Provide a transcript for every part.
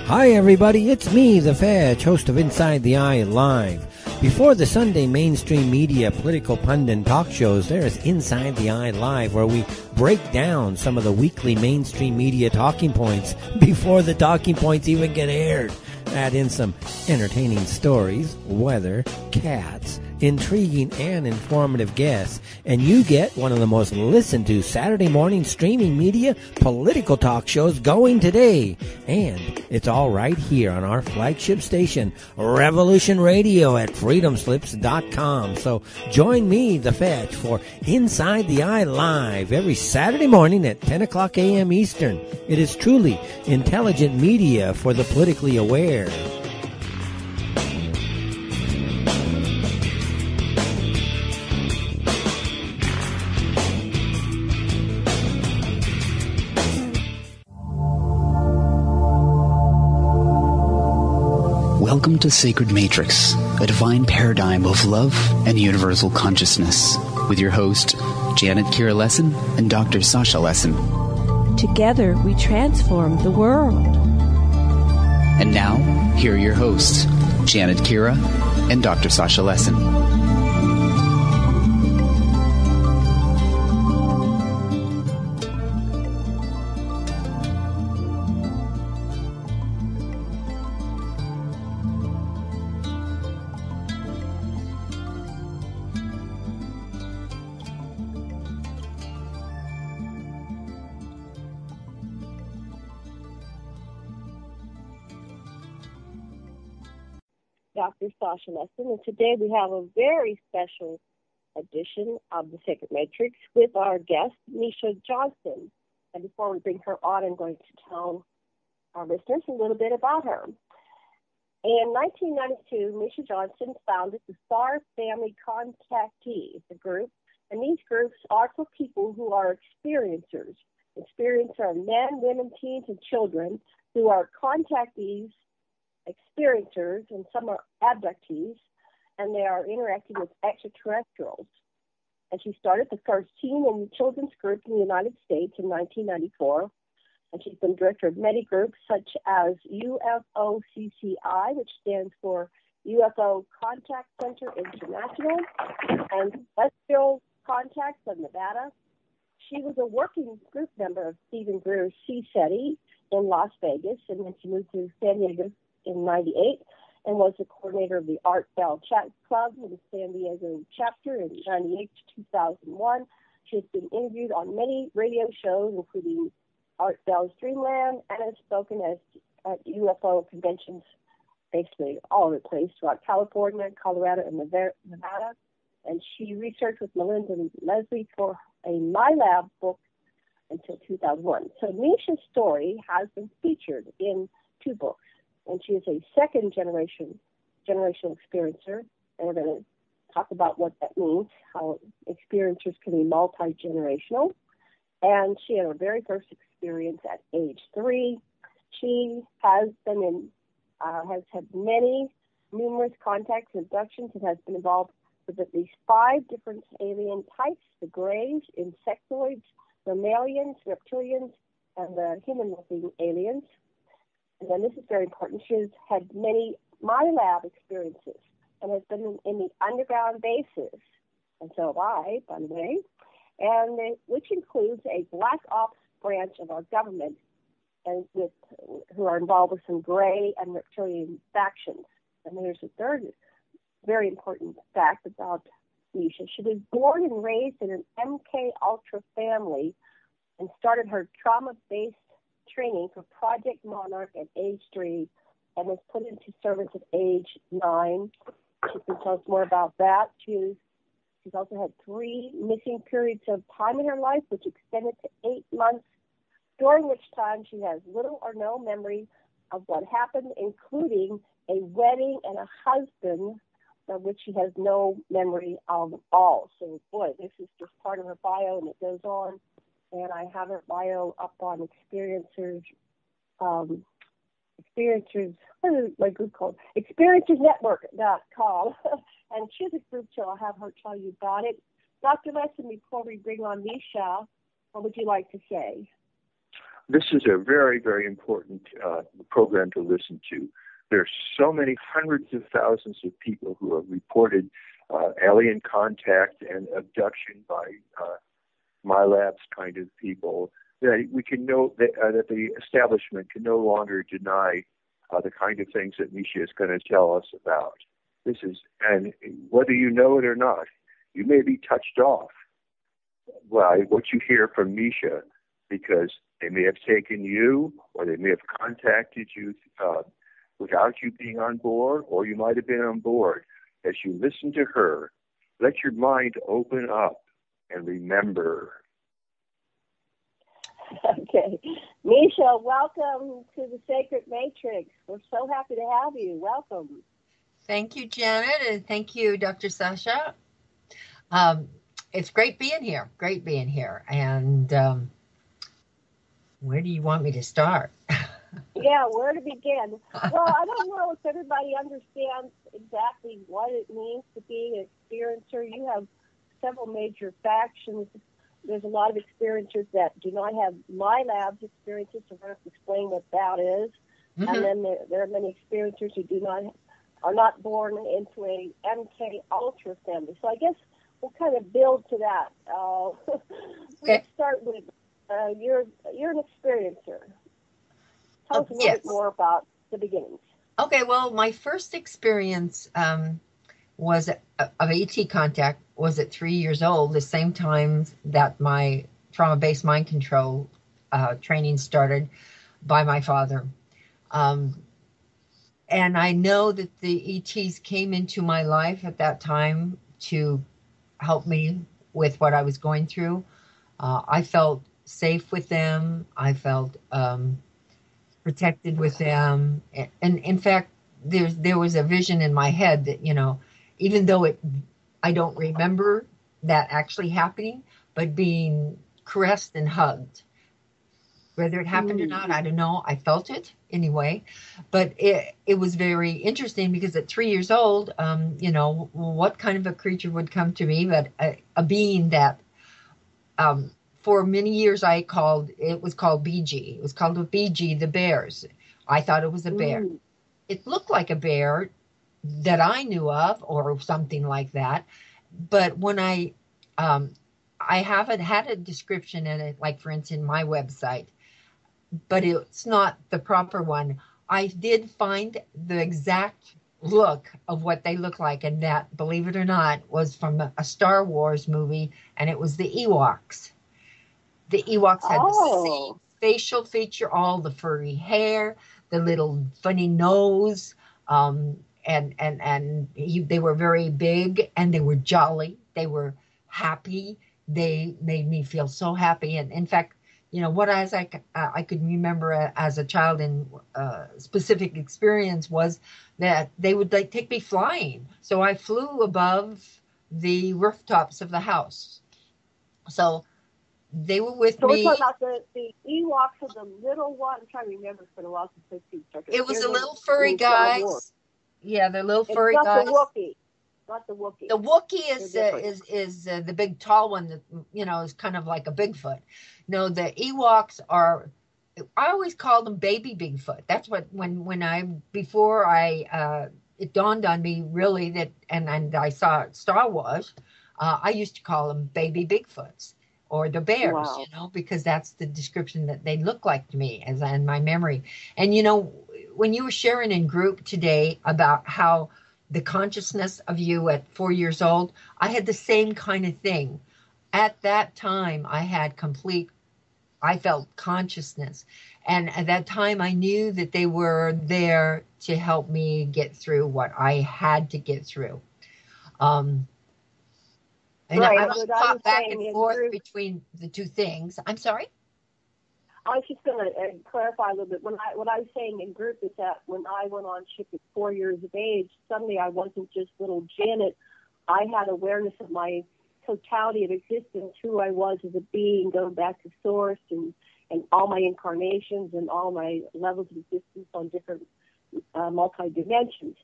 Hi everybody, it's me, the Fetch, host of Inside the Eye Live. Before the Sunday mainstream media political pundit talk shows, there is Inside the Eye Live, where we break down some of the weekly mainstream media talking points before the talking points even get aired. Add in some entertaining stories, weather, cats, intriguing and informative guests, and you get one of the most listened to Saturday morning streaming media political talk shows going today. And it's all right here on our flagship station, Revolution Radio at freedomslips.com. So join me, the Fetch, for Inside the Eye Live every Saturday morning at 10 o'clock a.m. Eastern. It is truly intelligent media for the politically aware. Welcome to Sacred Matrix, a divine paradigm of love and universal consciousness, with your host, Janet Kira Lessin and Dr. Sasha Lessin. Together, we transform the world. And now, here are your hosts, Janet Kira and Dr. Sasha Lessin. Dr. Sasha Lessin, and today we have a very special edition of the Sacred Matrix with our guest, Meisha Johnston. And before we bring her on, I'm going to tell our listeners a little bit about her. In 1992, Meisha Johnston founded the Star Family Contactees, a group, and these groups are for people who are experiencers. Experiencers are men, women, teens, and children who are contactees, experiencers, and some are abductees, and they are interacting with extraterrestrials. And she started the first teen and children's group in the United States in 1994, and she's been director of many groups such as UFOCCI, which stands for UFO Contact Center International, and Celestial Contacts of Nevada. She was a working group member of Stephen Greer's CSETI in Las Vegas, and then she moved to San Diego in 98 and was the coordinator of the Art Bell Chat Club in the San Diego chapter in 98 to 2001. She has been interviewed on many radio shows, including Art Bell's Dreamland, and has spoken at UFO conventions basically all over the place throughout California, Colorado, and Nevada. And she researched with Melinda and Leslie for a MILAB book until 2001. So Misha's story has been featured in 2 books. And she is a second generational experiencer, and we're going to talk about what that means, how experiencers can be multi-generational. And she had her very first experience at age 3. She has been has had numerous contacts and abductions, and has been involved with at least 5 different alien types: the Greys, insectoids, mammalians, reptilians, and the human-looking aliens. And then this is very important. She has had many MILAB experiences and has been in the underground bases. And so have I, by the way, and which includes a black ops branch of our government, and who are involved with some Grey and Reptilian factions. And there's a third very important fact about Misha. She was born and raised in an MK Ultra family and started her trauma-based training for Project Monarch at age 3 and was put into service at age 9. She can tell us more about that. She's also had 3 missing periods of time in her life, which extended to 8 months, during which time she has little or no memory of what happened, including a wedding and a husband, of which she has no memory of all. So, boy, this is just part of her bio, and it goes on. And I have her bio up on Experiencers, what is my group called? Experiencers-network.com. And she's a group, so I'll have her tell you about it. Dr. Lessin, before we bring on Misha, what would you like to say? This is a very, very important program to listen to. There's so many hundreds of thousands of people who have reported alien contact and abduction by MILAB's kind of people, that we can know that the establishment can no longer deny the kind of things that Misha is going to tell us about. And whether you know it or not, you may be touched off by what you hear from Misha, because they may have taken you, or they may have contacted you without you being on board, or you might have been on board. As you listen to her, let your mind open up and remember. Okay. Misha, welcome to the Sacred Matrix. We're so happy to have you. Welcome. Thank you, Janet, and thank you, Dr. Sasha. It's great being here. Great being here. And where do you want me to start? Yeah, where to begin? Well, I don't know if everybody understands exactly what it means to be an experiencer. You have several major factions. There's a lot of experiencers that do not have MILAB's experiences, so we're going to explain what that is. Mm-hmm. And then there are many experiencers who are not born into a MK Ultra family. So I guess we'll kind of build to that. Okay. Let's start with you're an experiencer. Tell us a little bit more about the beginnings. Okay, well, my first experience was of ET contact was at 3 years old, the same time that my trauma-based mind control training started by my father. And I know that the ETs came into my life at that time to help me with what I was going through. I felt safe with them. I felt protected with them. And in fact, there was a vision in my head that, even though I don't remember that actually happening, but being caressed and hugged. Whether it happened or not, I don't know. I felt it anyway. But it was very interesting because at 3 years old, what kind of a creature would come to me, but a being that for many years it was called BG. It was called a BG, the bears. I thought it was a bear. It looked like a bear that I knew of or something like that. But when I haven't had a description in it, like for instance, my website, but it's not the proper one. I did find the exact look of what they look like, and that, believe it or not, was from a Star Wars movie, and it was the Ewoks. The Ewoks had the same facial feature, all the furry hair, the little funny nose, and they were very big, and they were jolly. They were happy. They made me feel so happy. And in fact, what I could remember as a child in specific experience was that they would take me flying. So I flew above the rooftops of the house. So they were with me. So we're talking about the Ewoks of the little one. I'm trying to remember for the while since it was the little furry guys. Yeah, the little furry guys. Not the Wookiee. The Wookiee is the big tall one that is kind of like a Bigfoot. No, the Ewoks are. I always called them baby Bigfoot. That's what it dawned on me really that, and I saw Star Wars. I used to call them baby Bigfoots or the bears. Wow. Because that's the description that they look like to me as in my memory. And when you were sharing in group today about how the consciousness of you at 4 years old, I had the same kind of thing. At that time, I felt consciousness. And at that time, I knew that they were there to help me get through what I had to get through. And I was caught back and forth between the two things. I'm sorry? I was just going to clarify a little bit. What I was saying in group is that when I went on ship at 4 years of age, suddenly I wasn't just little Janet. I had awareness of my totality of existence, who I was as a being, going back to source and all my incarnations and all my levels of existence on different multi-dimensions.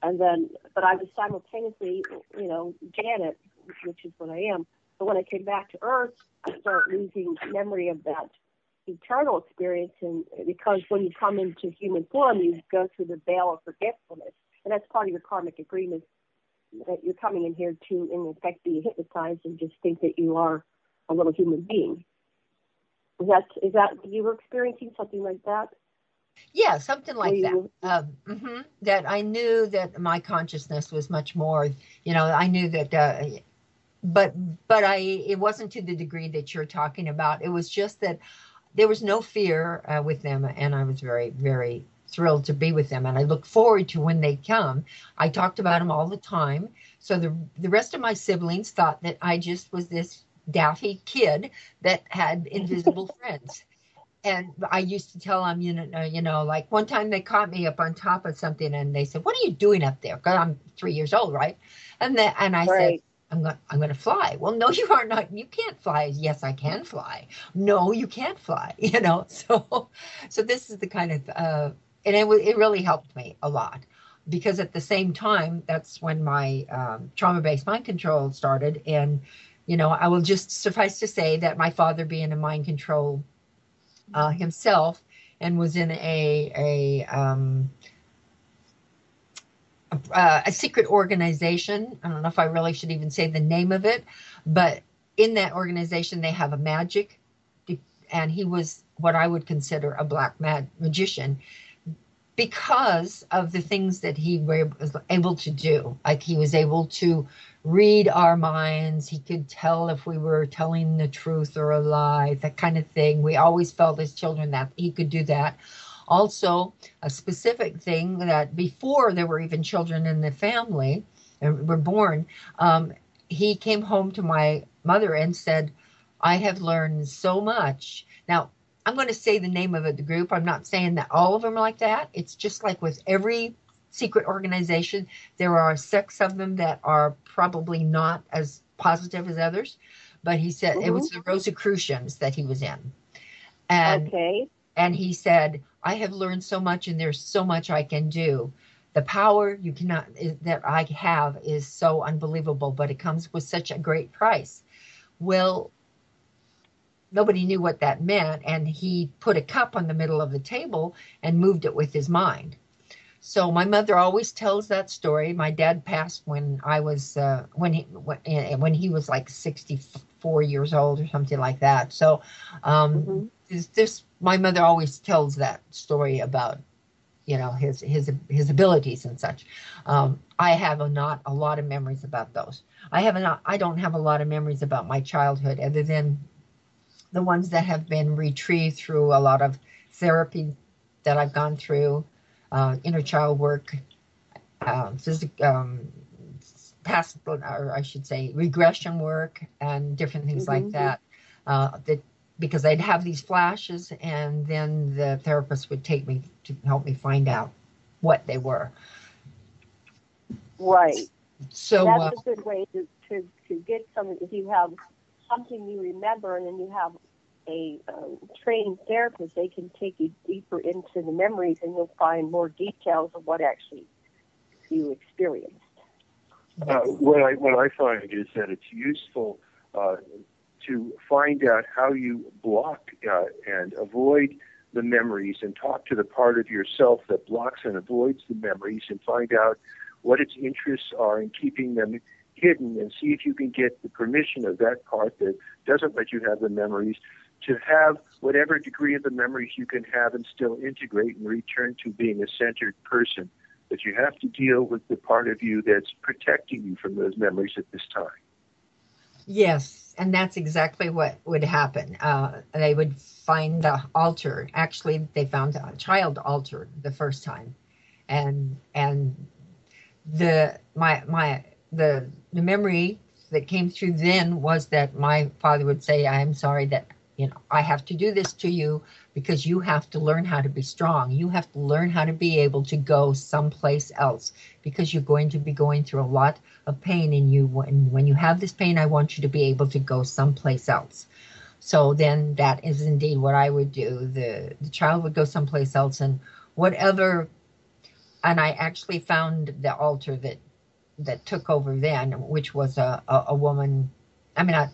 And then, but I was simultaneously, Janet, which is what I am. But when I came back to Earth, I started losing memory of that eternal experience, and because when you come into human form, you go through the veil of forgetfulness, and that's part of your karmic agreement, that you're coming in here to, in effect, be hypnotized and just think that you are a little human being. Is that you were experiencing something like that? Yeah, something like that. That I knew that my consciousness was much more. I knew that, but it wasn't to the degree that you're talking about. It was just that there was no fear with them, and I was very, very thrilled to be with them, and I look forward to when they come. I talked about them all the time. So the rest of my siblings thought that I just was this daffy kid that had invisible friends. And I used to tell them, like one time they caught me up on top of something, and they said, "What are you doing up there?" Because I'm 3 years old, right? And I said, I'm going to fly. Well, no, you are not. You can't fly. Yes, I can fly. No, you can't fly. So this is the kind of, and it really helped me a lot, because at the same time, that's when my trauma-based mind control started. And, I will just suffice to say that my father, being a mind control himself, and was in a secret organization. I don't know if I really should even say the name of it, but in that organization, they have a magic, and he was what I would consider a black magician, because of the things that he was able to do. Like, he was able to read our minds. He could tell if we were telling the truth or a lie, that kind of thing. We always felt as children that he could do that. Also, a specific thing that before there were even children in the family and were born, he came home to my mother and said, "I have learned so much." Now, I'm going to say the name of the group. I'm not saying that all of them are like that. It's just like with every secret organization, there are 6 of them that are probably not as positive as others. But he said it was the Rosicrucians that he was in. And he said, "I have learned so much, and there's so much I can do. The power that I have is so unbelievable, but it comes with such a great price." Well, nobody knew what that meant, and he put a cup on the middle of the table and moved it with his mind. So my mother always tells that story. My dad passed when I was when he was like 64 years old or something like that. So my mother always tells that story about his abilities and such. I have not a lot of memories about those. I don't have a lot of memories about my childhood, other than the ones that have been retrieved through a lot of therapy that I've gone through, inner child work, past, or I should say, regression work, and different things like that. Because I'd have these flashes, and then the therapist would take me to help me find out what they were. Right. So that's a good way to get something. If you have something you remember, and then you have a trained therapist, they can take you deeper into the memories, and you'll find more details of what actually you experienced. What I find is that it's useful to find out how you block and avoid the memories, and talk to the part of yourself that blocks and avoids the memories, and find out what its interests are in keeping them hidden, and see if you can get the permission of that part that doesn't let you have the memories to have whatever degree of the memories you can have, and still integrate and return to being a centered person. But you have to deal with the part of you that's protecting you from those memories at this time. Yes, and that's exactly what would happen. They would find the altar. Actually, they found a child altar the first time, and the memory that came through then was that my father would say, "I am sorry that I have to do this to you, because you have to learn how to be strong. You have to learn how to be able to go someplace else, because you're going to be going through a lot of pain, and when you have this pain, I want you to be able to go someplace else." So then that is indeed what I would do. The child would go someplace else, and whatever. And I actually found the altar that took over then, which was a woman. I mean,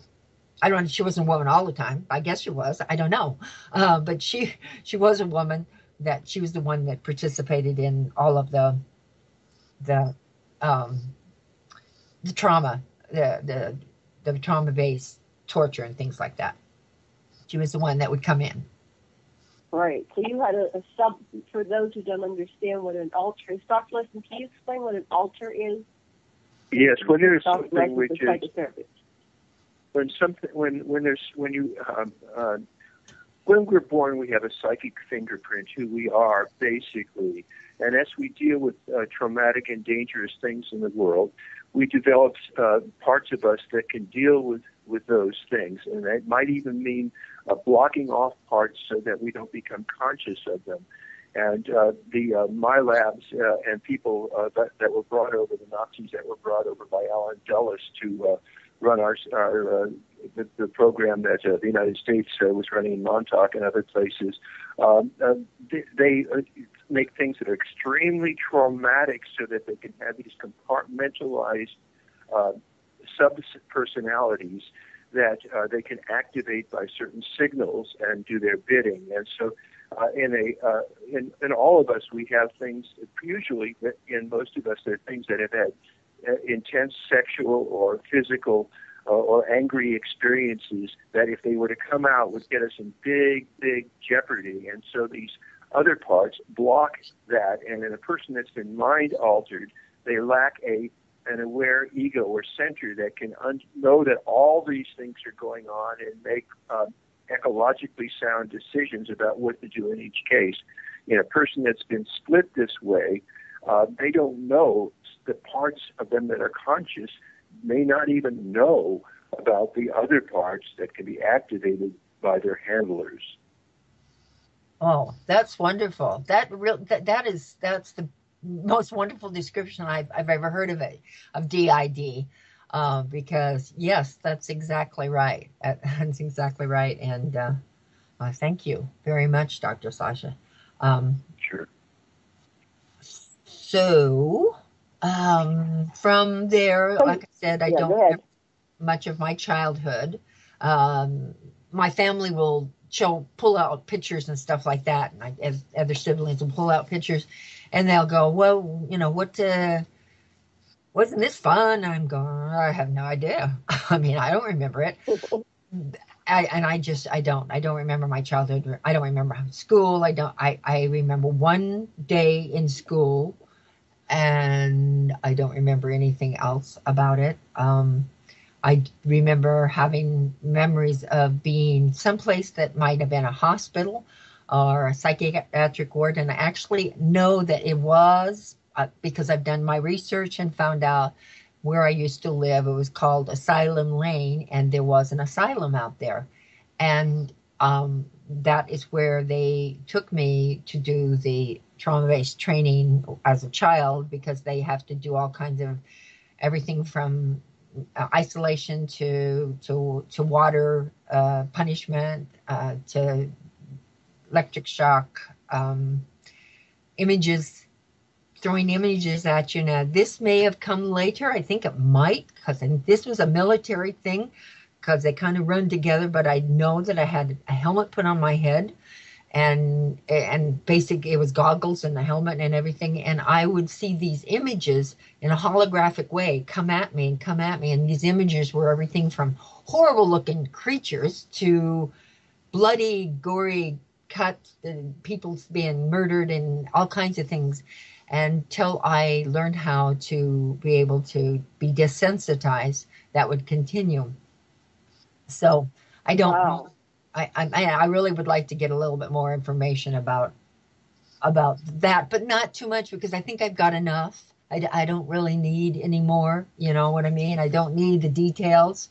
I don't know, she wasn't a woman all the time. I guess she was. I don't know. But she was a woman that she was the one that participated in all of the um, trauma, the trauma-based torture and things like that. She was the one that would come in. Right. So you had a sub, for those who don't understand what an altar is. Dr. Lesson, can you explain what an altar is? Yes, when there's something which is when we're born, we have a psychic fingerprint who we are, basically. And as we deal with traumatic and dangerous things in the world, we develop parts of us that can deal with those things. And that might even mean blocking off parts so that we don't become conscious of them. And the MILABs and people that were brought over, the Nazis that were brought over by Alan Dulles to run the program that the United States was running in Montauk and other places, they make things that are extremely traumatic so that they can have these compartmentalized sub-personalities that they can activate by certain signals and do their bidding. And so in all of us, we have things, usually in most of us, there are things that have had intense sexual or physical or angry experiences that if they were to come out would get us in big, big jeopardy. And so these other parts block that. And in a person that's been mind altered, they lack an aware ego or center that can know that all these things are going on and make ecologically sound decisions about what to do in each case. In a person that's been split this way, they don't know the parts of them that are conscious, may not even know about the other parts that can be activated by their handlers. Oh, that's wonderful. That's the most wonderful description I've ever heard of it, of DID. Because yes, that's exactly right. That's exactly right. And thank you very much, Dr. Sasha. Sure. So from there, like I said, I don't remember much of my childhood. My family will pull out pictures and stuff like that, and as other siblings will pull out pictures, and they'll go, "Well, wasn't this fun?" I'm going, I have no idea. I mean, I don't remember it. I don't remember my childhood. I don't remember school. I remember one day in school, and I don't remember anything else about it. I remember having memories of being someplace that might have been a hospital or a psychiatric ward, and I actually know that it was because I've done my research and found out where I used to live. It was called Asylum Lane, and there was an asylum out there. And that is where they took me to do the trauma-based training as a child, because they have to do all kinds of everything from isolation to water punishment to electric shock, images, throwing images at you. Now, this may have come later. I think it might, because this was a military thing, because they kind of run together. But I know that I had a helmet put on my head, and basically it was goggles and the helmet and everything. And I would see these images in a holographic way come at me. And these images were everything from horrible looking creatures to bloody, gory cuts, and people being murdered and all kinds of things, until I learned how to be able to be desensitized. That would continue. So I don't know. I really would like to get a little bit more information about that, but not too much, because I think I've got enough. I don't really need any more. You know what I mean? I don't need the details.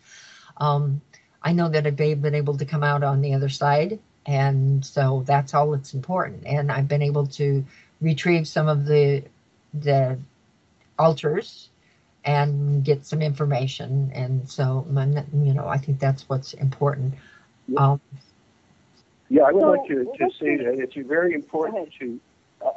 I know that I've been able to come out on the other side, and so that's all that's important. And I've been able to retrieve some of the altars and get some information, and so I think that's what's important. I would like to say that it's very important to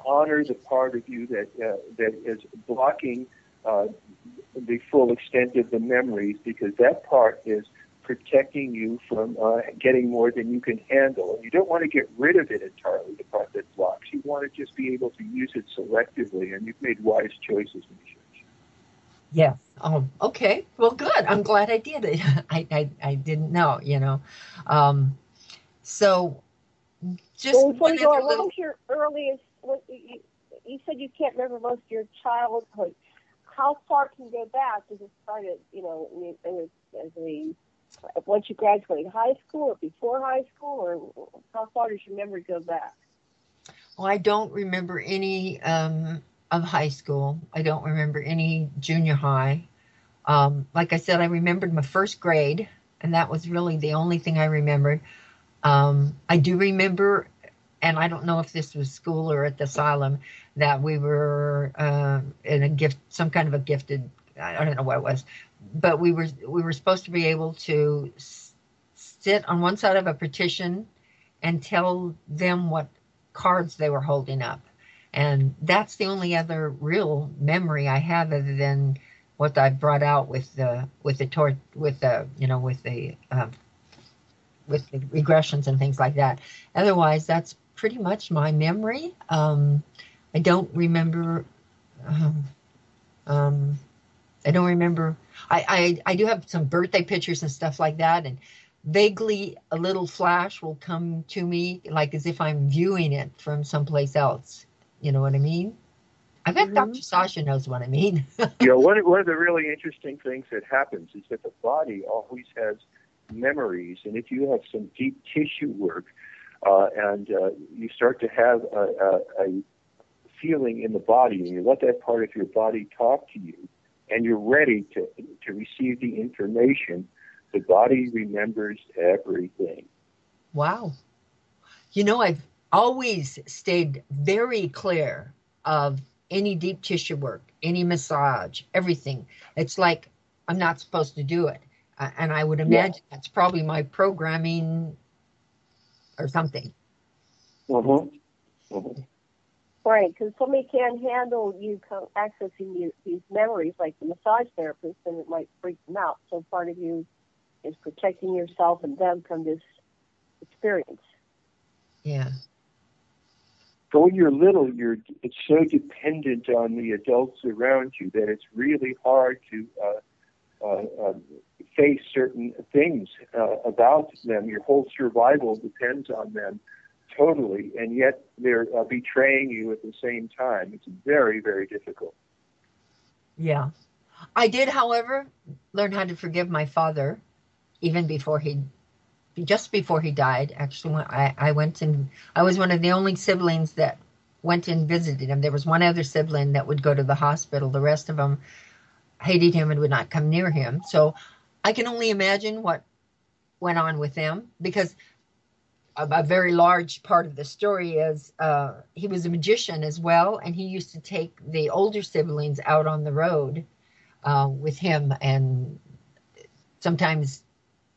honor the part of you that is blocking the full extent of the memories, because that part is protecting you from getting more than you can handle. And you don't want to get rid of it entirely, the part that blocks. You want to just be able to use it selectively, and you've made wise choices, Misha. Yes. Oh, okay. Well, good. I'm glad I did it. I didn't know, So just well, before you go on, little... what was your earliest, you said you can't remember most of your childhood. How far can you go back? Does it start at, once you graduated high school or before high school, or how far does your memory go back? Well, I don't remember any of high school. I don't remember any junior high. Like I said, I remembered my first grade, and that was really the only thing I remembered. I do remember, and I don't know if this was school or at the asylum, that we were in some kind of a gifted, I don't know what it was, but we were supposed to be able to sit on one side of a partition and tell them what cards they were holding up. And that's the only other real memory I have, other than what I brought out with the regressions and things like that. Otherwise, that's pretty much my memory. I don't remember. I don't remember. I do have some birthday pictures and stuff like that, and vaguely a little flash will come to me, like as if I'm viewing it from someplace else. You know what I mean? I bet Dr. Sasha knows what I mean. One of the really interesting things that happens is that the body always has memories, and if you have some deep tissue work, and you start to have a feeling in the body, and you let that part of your body talk to you, and you're ready to receive the information, the body remembers everything. Wow. I've always stayed very clear of any deep tissue work, any massage, everything. It's like I'm not supposed to do it. And I would imagine that's probably my programming or something. Right, because somebody can't handle you accessing these memories, like the massage therapist, and it might freak them out. So part of you is protecting yourself and them from this experience. Yeah. So when you're little, it's so dependent on the adults around you that it's really hard to face certain things about them. Your whole survival depends on them totally, and yet they're betraying you at the same time. It's very, very difficult. Yeah. I did, however, learn how to forgive my father, even just before he died. Actually, I was one of the only siblings that went and visited him. There was one other sibling that would go to the hospital. The rest of them hated him and would not come near him. So I can only imagine what went on with them, because a very large part of the story is he was a magician as well, and he used to take the older siblings out on the road with him, and sometimes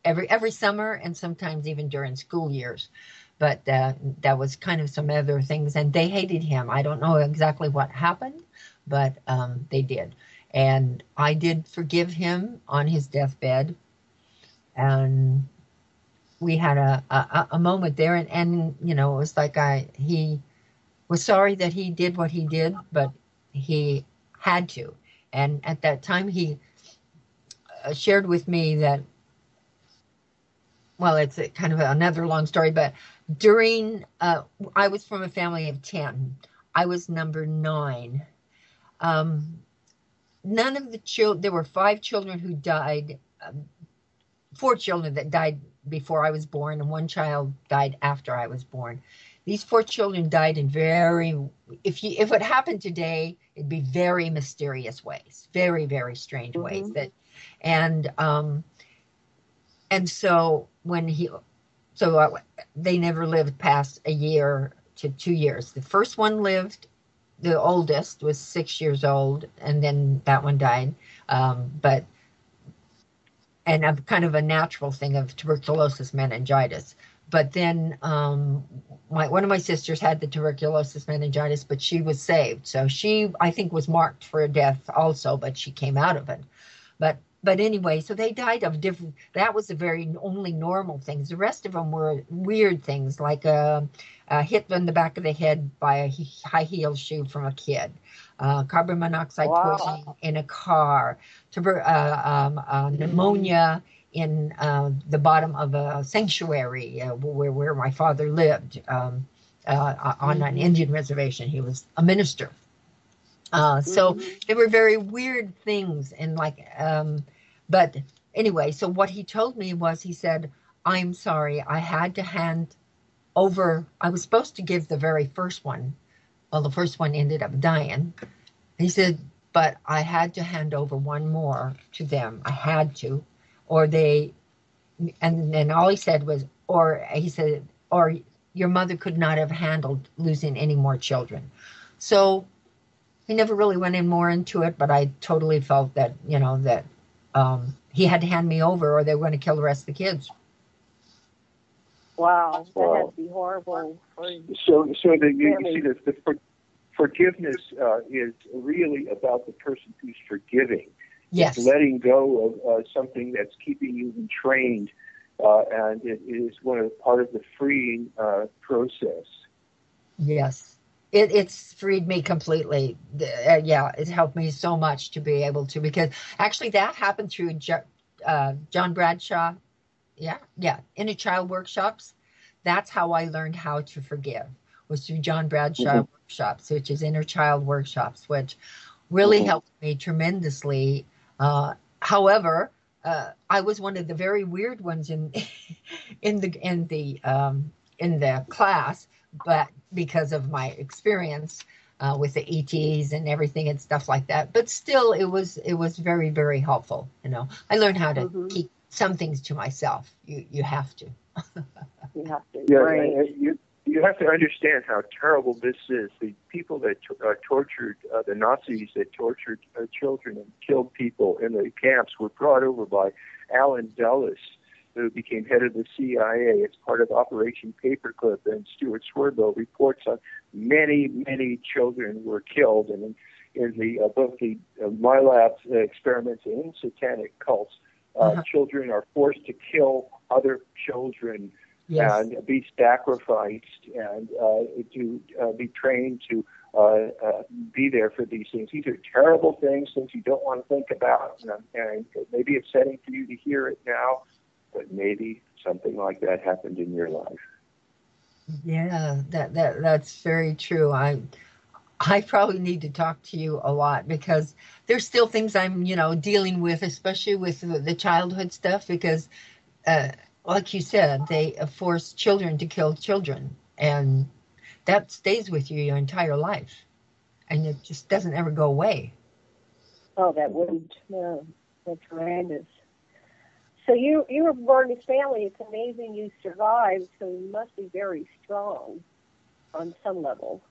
every summer, and sometimes even during school years. But that was kind of some other things, and they hated him. I don't know exactly what happened, but they did. And I did forgive him on his deathbed, and we had a moment there, and it was like he was sorry that he did what he did, but he had to. And at that time, he shared with me that, well, it's kind of another long story, but during, I was from a family of 10. I was number 9. None of the children, there were 5 children who died, 4 children that died before I was born, and 1 child died after I was born. These 4 children died in if it happened today, it'd be very mysterious ways, very, very strange ways. And so they never lived past a year to 2 years. The first one lived, the oldest was 6 years old, and then that one died. And a kind of a natural thing of tuberculosis meningitis. But then one of my sisters had the tuberculosis meningitis, but she was saved. So she, I think, was marked for a death also, but she came out of it. But But anyway, so they died of different, that was the very only normal things. The rest of them were weird things, like a hit in the back of the head by a high heel shoe from a kid, carbon monoxide poisoning in a car, pneumonia in the bottom of a sanctuary where my father lived on an Indian reservation. He was a minister. So they were very weird things, and but anyway, so what he told me was, he said, I'm sorry, I had to hand over, I was supposed to give the very first one. Well, the first one ended up dying. He said, but I had to hand over one more to them. I had to, or they, and then all he said was, or he said, or your mother could not have handled losing any more children. So he never really went in more into it, but I totally felt that, that he had to hand me over or they were going to kill the rest of the kids. Wow, that had to be horrible. So you see that the forgiveness is really about the person who's forgiving. Yes. It's letting go of something that's keeping you entrained, and it is part of the freeing process. Yes. It's freed me completely. It helped me so much to be able to, because actually that happened through John Bradshaw. Inner child workshops. That's how I learned how to forgive, was through John Bradshaw workshops, which is inner child workshops, which really helped me tremendously. However, I was one of the very weird ones in the class, but because of my experience with the ETs and everything and stuff like that. But still, it was very, very helpful. I learned how to keep some things to myself. You have to. You have to. Yeah, right. You have to understand how terrible this is. The people that tortured, the Nazis that tortured children and killed people in the camps were brought over by Alan Dulles, who became head of the CIA. It's part of Operation Paperclip, and Stuart Swirbo reports on many, many children were killed. And in both the MILAB experiments and satanic cults, children are forced to kill other children. Yes. And be sacrificed and to be trained to be there for these things. These are terrible things you don't want to think about. And maybe it's upsetting for you to hear it now, but maybe something like that happened in your life. Yeah, that's very true. I probably need to talk to you a lot, because there's still things I'm, dealing with, especially with the childhood stuff, because like you said, they force children to kill children, and that stays with you your entire life, and it just doesn't ever go away. Oh, that wouldn't. No, that's horrendous. So you were born in this family. It's amazing you survived, so you must be very strong on some level.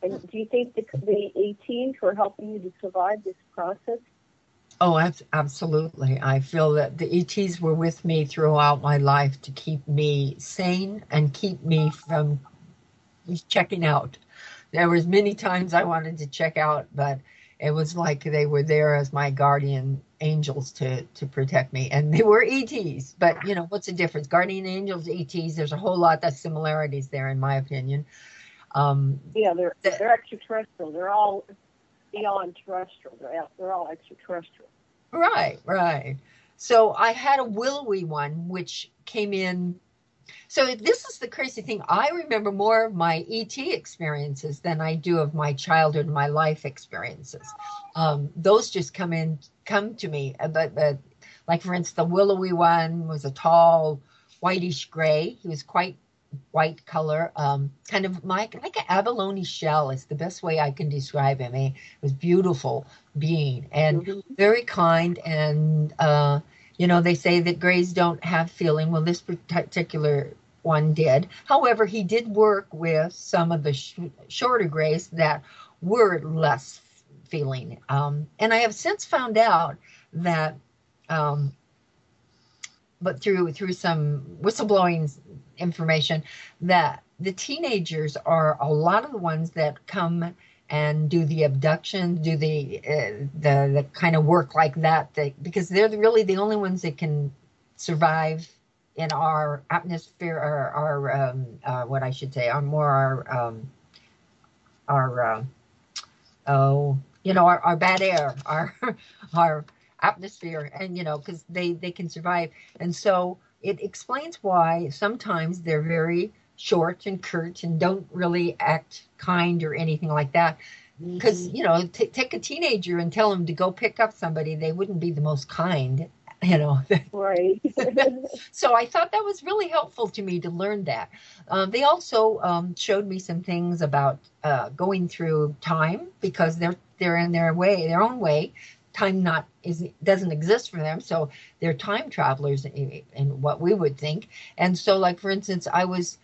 And do you think the ETs were helping you to survive this process? Oh, absolutely. I feel that the ETs were with me throughout my life to keep me sane and keep me from checking out. There was many times I wanted to check out, but it was like they were there as my guardian angels to protect me. And they were ETs, but what's the difference? Guardian angels, ETs, there's a whole lot of similarities there, in my opinion. They're extraterrestrial. They're all beyond terrestrial. They're all extraterrestrial. Right. So I had a willowy one, which came in. So this is the crazy thing. I remember more of my ET experiences than I do of my childhood, my life experiences. Those just come to me. But like, for instance, the willowy one was a tall, whitish gray. He was quite white color, kind of like an abalone shell is the best way I can describe him. He was beautiful being and very kind. And, they say that grays don't have feeling. Well, this particular one did. However, he did work with some of the shorter grays that were less feeling. And I have since found out that, but through some whistleblowing information, that the teenagers are a lot of the ones that come and do the abduction, do the kind of work like that, because they're really the only ones that can survive in our atmosphere, or our what I should say, our bad air, our atmosphere, and because they can survive. And so it explains why sometimes they're very short and curt and don't really act kind or anything like that. Because take a teenager and tell them to go pick up somebody, they wouldn't be the most kind. Right. So I thought that was really helpful to me to learn that. They also showed me some things about going through time, because they're in their own way. Time doesn't exist for them, so they're time travelers in what we would think. And so, like, for instance, I was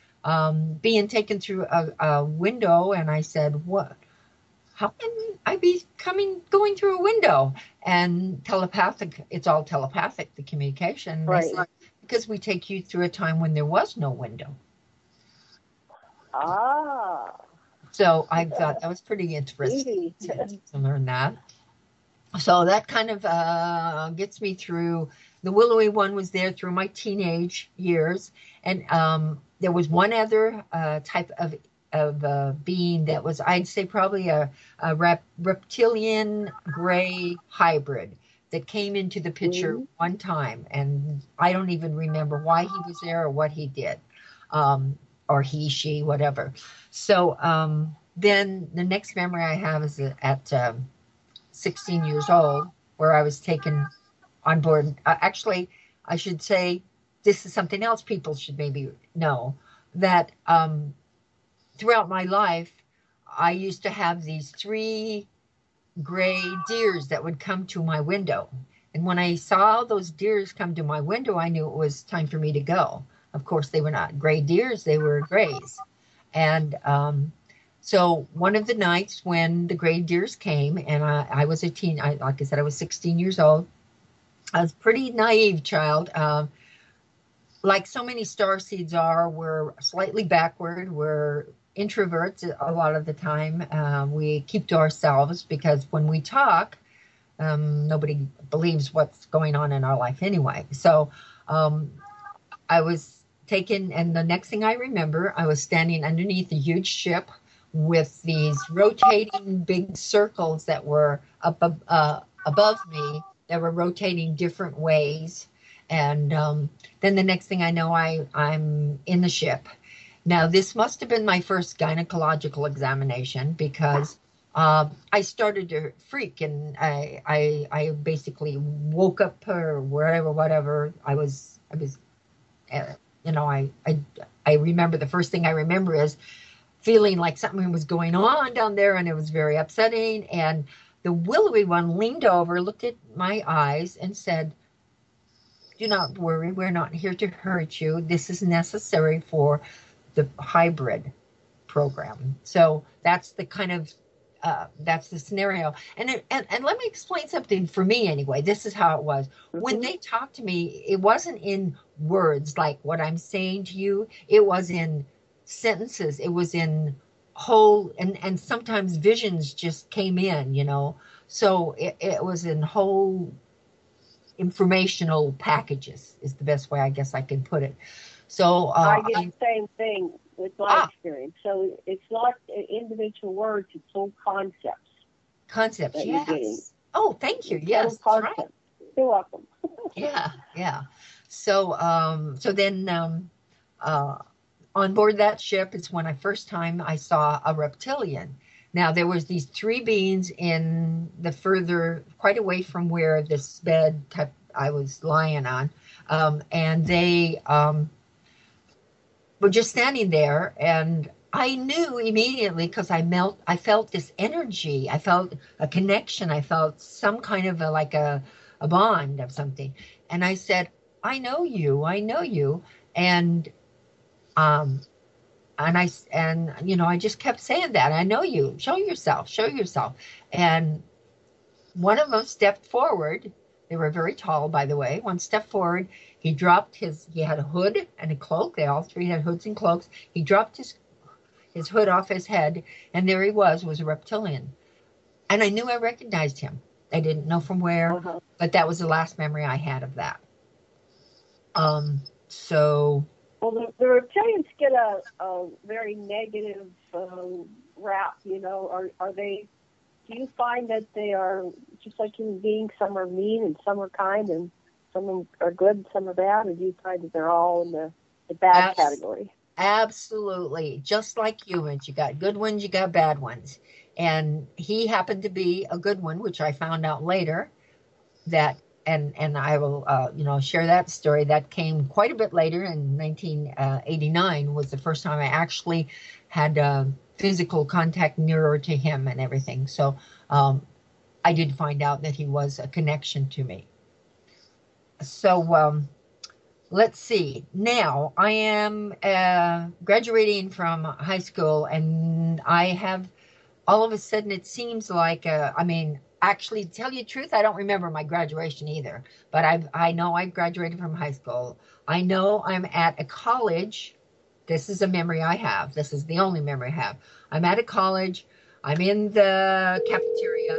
being taken through a window, and I said, "What? How can I be going through a window?" And telepathic, it's all telepathic, the communication. Right. Because we take you through a time when there was no window. Ah. So I thought that was pretty interesting to learn that. So that kind of gets me through. The willowy one was there through my teenage years. And there was one other type of being that was, I'd say, probably a reptilian gray hybrid that came into the picture one time. And I don't even remember why he was there or what he did, or he, she, whatever. So then the next memory I have is at 16 years old, where I was taken on board. Actually, I should say, this is something else people should maybe know, that throughout my life, I used to have these 3 gray deers that would come to my window. And when I saw those deers come to my window, I knew it was time for me to go. Of course, they were not gray deers, they were grays. And so one of the nights when the gray deers came, and I was like I said, I was 16 years old. I was a pretty naive child. Like so many starseeds are, we're slightly backward. We're introverts a lot of the time. We keep to ourselves, because when we talk, nobody believes what's going on in our life anyway. So I was taken, and the next thing I remember, I was standing underneath a huge ship with these rotating big circles that were up above me, that were rotating different ways. And then the next thing I know, I'm in the ship. Now, this must have been my first gynecological examination, because I started to freak, and I basically woke up, or whatever. I remember, the first thing I remember is feeling like something was going on down there, and it was very upsetting. And the willowy one leaned over, looked at my eyes, and said, "Do not worry, we're not here to hurt you. This is necessary for the hybrid program." So that's the kind of that's the scenario. And let me explain something for me anyway. This is how it was. When they talked to me, it wasn't in words like what I'm saying to you. It was in sentences. It was in whole, and sometimes visions just came in, So it was in whole informational packages, is the best way I guess I can put it. So I get the same thing with my experience. So it's not individual words; it's whole concepts. Concepts, yes. Oh, thank you. Yes, that's right. You're welcome. Yeah. So then on board that ship, it's when first time I saw a reptilian. Now, there was these 3 beings in the further, quite away from where this bed type I was lying on, and they were just standing there, and I knew immediately, because I felt this energy, I felt a connection, I felt some kind of a bond of something, and I said, I know you," and I just kept saying that, "I know you, show yourself," and one of them stepped forward. They were very tall, by the way. One stepped forward. He had a hood and a cloak. They all 3 had hoods and cloaks. He dropped his hood off his head, and there he was a reptilian. And I knew I recognized him. I didn't know from where, but that was the last memory I had of that. So... Well, the reptilians get a very negative rap, you know. Are they... Do you find that they are just like human beings? Some are mean and some are kind, and some are good and some are bad? Or do you find that they're all in the bad category? Absolutely. Just like humans. You got good ones, you got bad ones. And he happened to be a good one, which I found out later that, and I will, share that story. That came quite a bit later in 1989 was the first time I actually had physical contact nearer to him and everything. So I did find out that he was a connection to me. So let's see. Now I am graduating from high school, and I have all of a sudden it seems like, actually, to tell you the truth, I don't remember my graduation either. But I know I graduated from high school. I know I'm at a college. This is a memory I have. This is the only memory I have. I'm at a college. I'm in the cafeteria.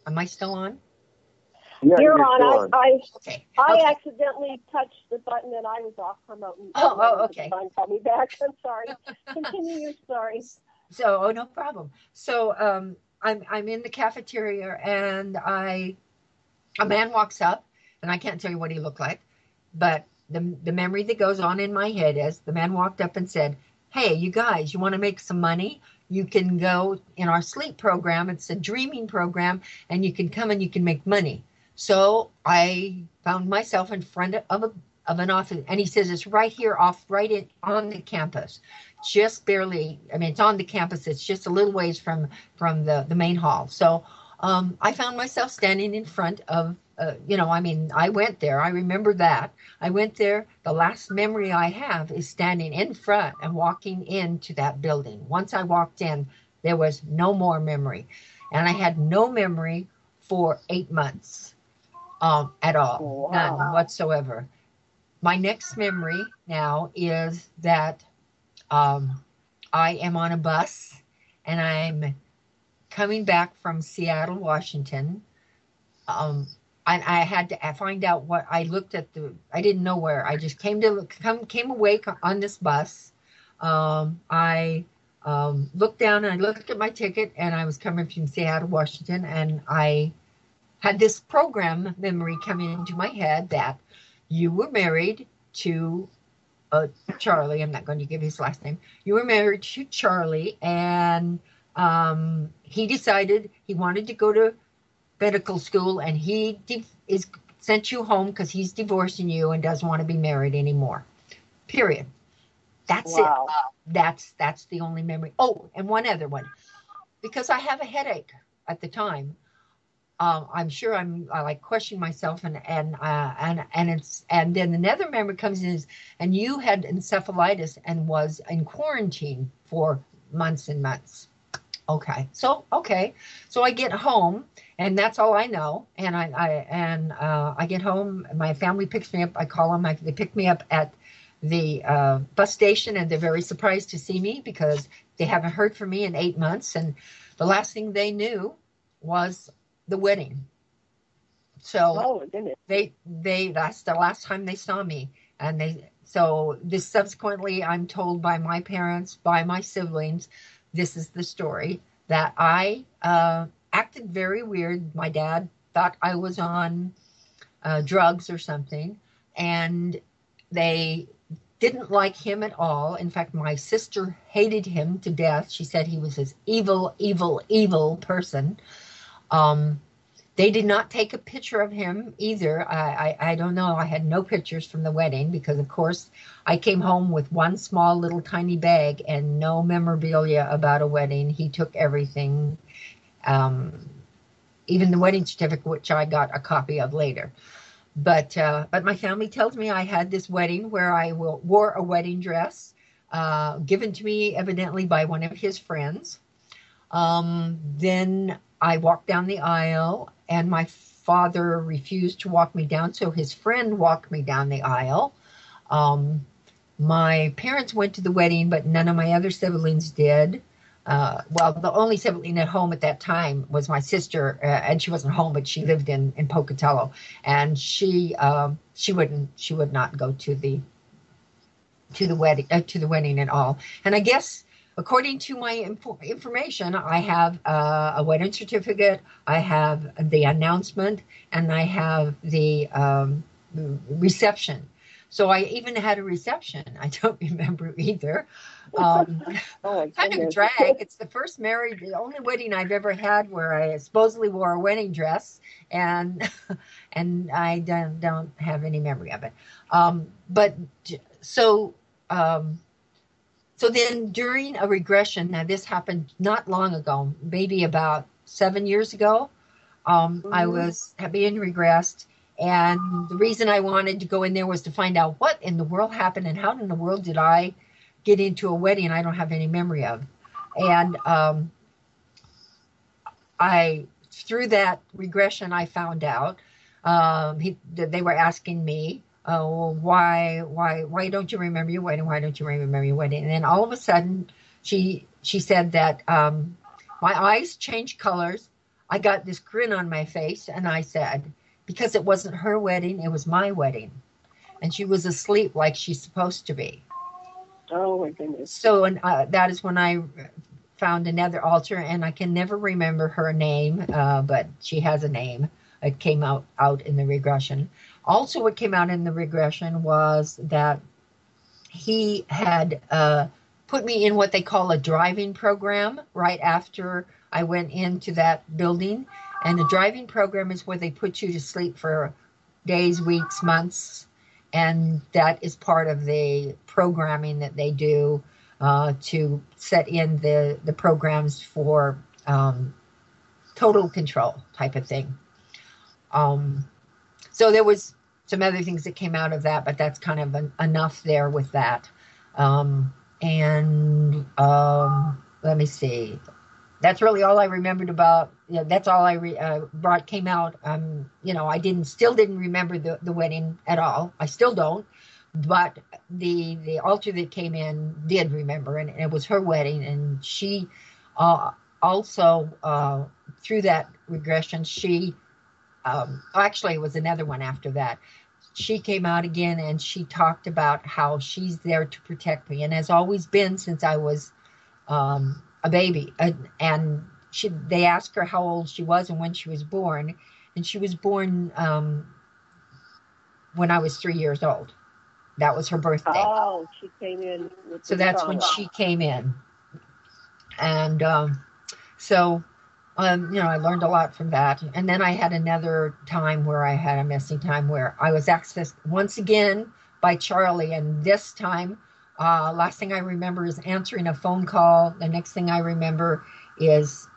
Am I still on? Yeah, you're on. Okay. I accidentally touched the button and I was off promoting. Okay. Call me back. I'm sorry. Continue your story. So, no problem. So, I'm in the cafeteria, and a man walks up, and I can't tell you what he looked like, but the memory that goes on in my head is the man walked up and said, "Hey, you guys, you want to make some money? You can go in our sleep program. It's a dreaming program, and you can come and you can make money." So I found myself in front of an office, and he says it's right here on the campus, just barely. I mean, it's on the campus. It's just a little ways from the main hall. So I found myself standing in front of, I went there. I remember that. I went there. The last memory I have is standing in front and walking into that building. Once I walked in, there was no more memory. And I had no memory for 8 months at all. Wow. None whatsoever. My next memory now is that I am on a bus and I'm coming back from Seattle, Washington. I had to find out what I looked at. I didn't know where. I just came awake on this bus. I looked down and I looked at my ticket, and I was coming from Seattle, Washington, and I had this program memory coming into my head that you were married to Charlie. I'm not going to give his last name. You were married to Charlie, and he decided he wanted to go to medical school, and he sent you home because he's divorcing you and doesn't want to be married anymore. Period. That's it. That's the only memory. Oh, and one other one, because I have a headache at the time. I'm sure I question myself, and then another memory comes in, and you had encephalitis and was in quarantine for months and months. Okay, so I get home, and that's all I know. And I get home. My family picks me up. I call them. They pick me up at the bus station, and they're very surprised to see me because they haven't heard from me in 8 months. And the last thing they knew was the wedding. So that's the last time they saw me. And so this subsequently, I'm told by my parents, by my siblings, this is the story, that I acted very weird. My dad thought I was on drugs or something, and they didn't like him at all. In fact, my sister hated him to death. She said he was this evil, evil, evil person. They did not take a picture of him either. I don't know. I had no pictures from the wedding because, of course, I came home with one small little tiny bag and no memorabilia about a wedding. He took everything, even the wedding certificate, which I got a copy of later. But my family tells me I had this wedding where I wore a wedding dress given to me evidently by one of his friends. Then I walked down the aisle, and my father refused to walk me down, so his friend walked me down the aisle. My parents went to the wedding, but none of my other siblings did. Well, the only sibling at home at that time was my sister, and she wasn't home, but she lived in Pocatello, and she would not go to the wedding at all. And I guess, according to my information, I have a wedding certificate, I have the announcement, and I have the reception. So I even had a reception. I don't remember either. Kind of drag. It's the only wedding I've ever had where I supposedly wore a wedding dress, and I don't have any memory of it. So then during a regression, now this happened not long ago, maybe about 7 years ago, I was being regressed. And the reason I wanted to go in there was to find out what in the world happened and how in the world did I get into a wedding I don't have any memory of. And through that regression, I found out they were asking me, why don't you remember your wedding? Why don't you remember your wedding? And then all of a sudden, she said that my eyes changed colors. I got this grin on my face, and I said, because it wasn't her wedding, it was my wedding. And she was asleep like she's supposed to be. Oh, my goodness. So that is when I found another altar, and I can never remember her name, but she has a name. It came out in the regression. Also, what came out in the regression was that he had put me in what they call a driving program right after I went into that building. And the driving program is where they put you to sleep for days, weeks, months. And that is part of the programming that they do to set in the programs for total control type of thing. So there was some other things that came out of that, but that's kind of enough there with that. Let me see. That's really all I remembered about. That's all I came out. I still didn't remember the wedding at all. I still don't. But the altar that came in did remember, and it was her wedding. And she also through that regression, she actually it was another one after that. She came out again, and she talked about how she's there to protect me, and has always been since I was a baby. And they asked her how old she was and when she was born, and she was born when I was 3 years old. That was her birthday. Oh, she came in. So that's when she came in, and I learned a lot from that. And then I had another time where I had a missing time where I was accessed once again by Charlie, and this time. Last thing I remember is answering a phone call. The next thing I remember is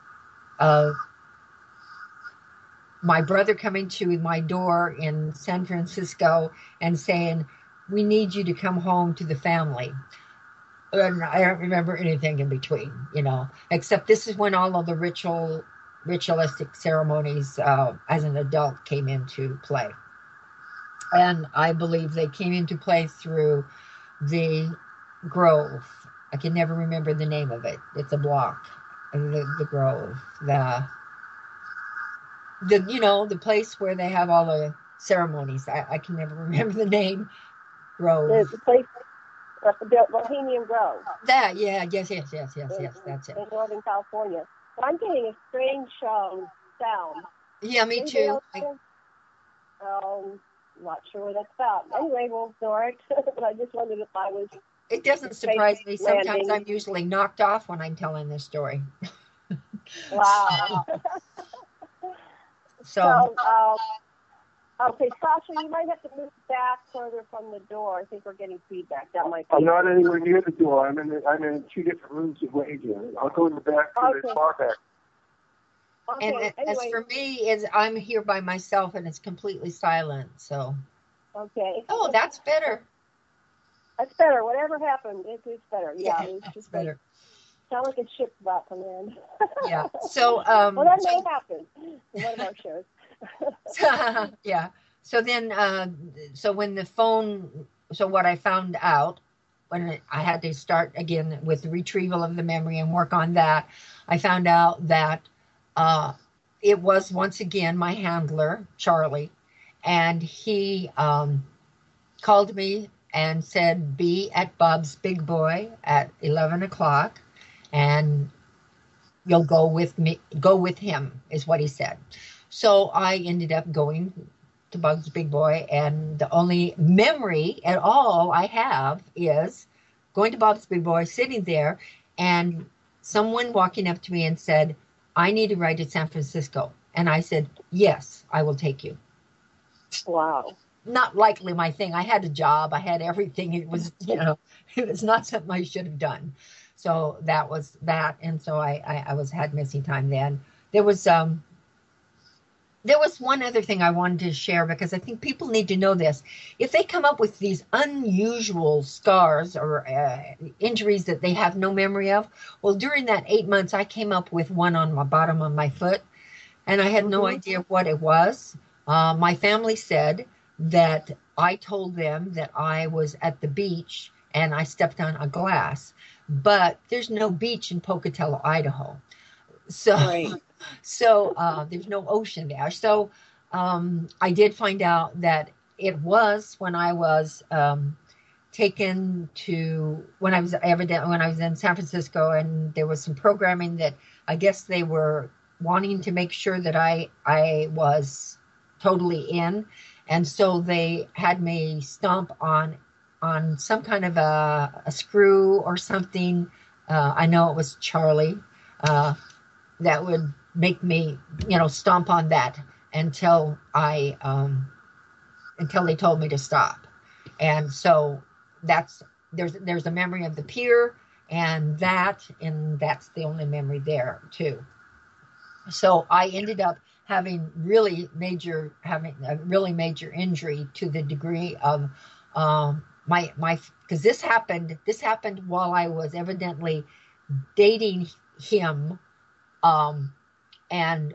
my brother coming to my door in San Francisco and saying, "We need you to come home to the family." And I don't remember anything in between, except this is when all of the ritualistic ceremonies as an adult came into play. And I believe they came into play through the Grove. I can never remember the name of it. It's a block. The Grove. The place where they have all the ceremonies. I can never remember the name. Grove. The place, the Bohemian Grove. That, yeah, yes, that's it. In Northern California. I'm getting a strange sound. Yeah, me too. Not sure what that's about. Anyway, we'll ignore it. But I just wondered if I was. It doesn't surprise me. Sometimes I'm usually knocked off when I'm telling this story. Wow. So okay, Sasha, you might have to move back further from the door. I think we're getting feedback. That might be. I'm not anywhere near the door. I'm in two different rooms of waiting. I'll go in the back to the far back. Okay, and as for me, I'm here by myself and it's completely silent. So. Okay. Oh, that's better. That's better. Whatever happened, it's better. Yeah, it's just better. Sound like a ship's about to land. Yeah. So. Well, that may happen in one of our shows. Yeah. So then, so when the phone, so what I found out when I had to start again with the retrieval of the memory and work on that, I found out that it was once again my handler, Charlie, and he called me and said, be at Bob's Big Boy at 11 o'clock, and you'll go with him, is what he said. So I ended up going to Bob's Big Boy, and the only memory at all I have is going to Bob's Big Boy, sitting there, and someone walking up to me and said, I need a ride to San Francisco. And I said, yes, I will take you. Wow. Not likely my thing. I had a job. I had everything. It was, it was not something I should have done. So that was that. And so I had missing time then. There was one other thing I wanted to share, because I think people need to know this. If they come up with these unusual scars or injuries that they have no memory of, well, during that 8 months, I came up with one on my bottom of my foot, and I had no idea what it was. My family said that I told them that I was at the beach and I stepped on a glass, but there's no beach in Pocatello, Idaho. So, Right. so there's no ocean there. So I did find out that it was when I was taken to, when I was in San Francisco, and there was some programming that I guess they were wanting to make sure that I was totally in. And so they had me stomp on some kind of a screw or something. I know it was Charlie that would make me, stomp on that until they told me to stop. And so there's a memory of the pier and that's the only memory there too. So I ended up having a really major injury to the degree of my because this happened while I was evidently dating him, and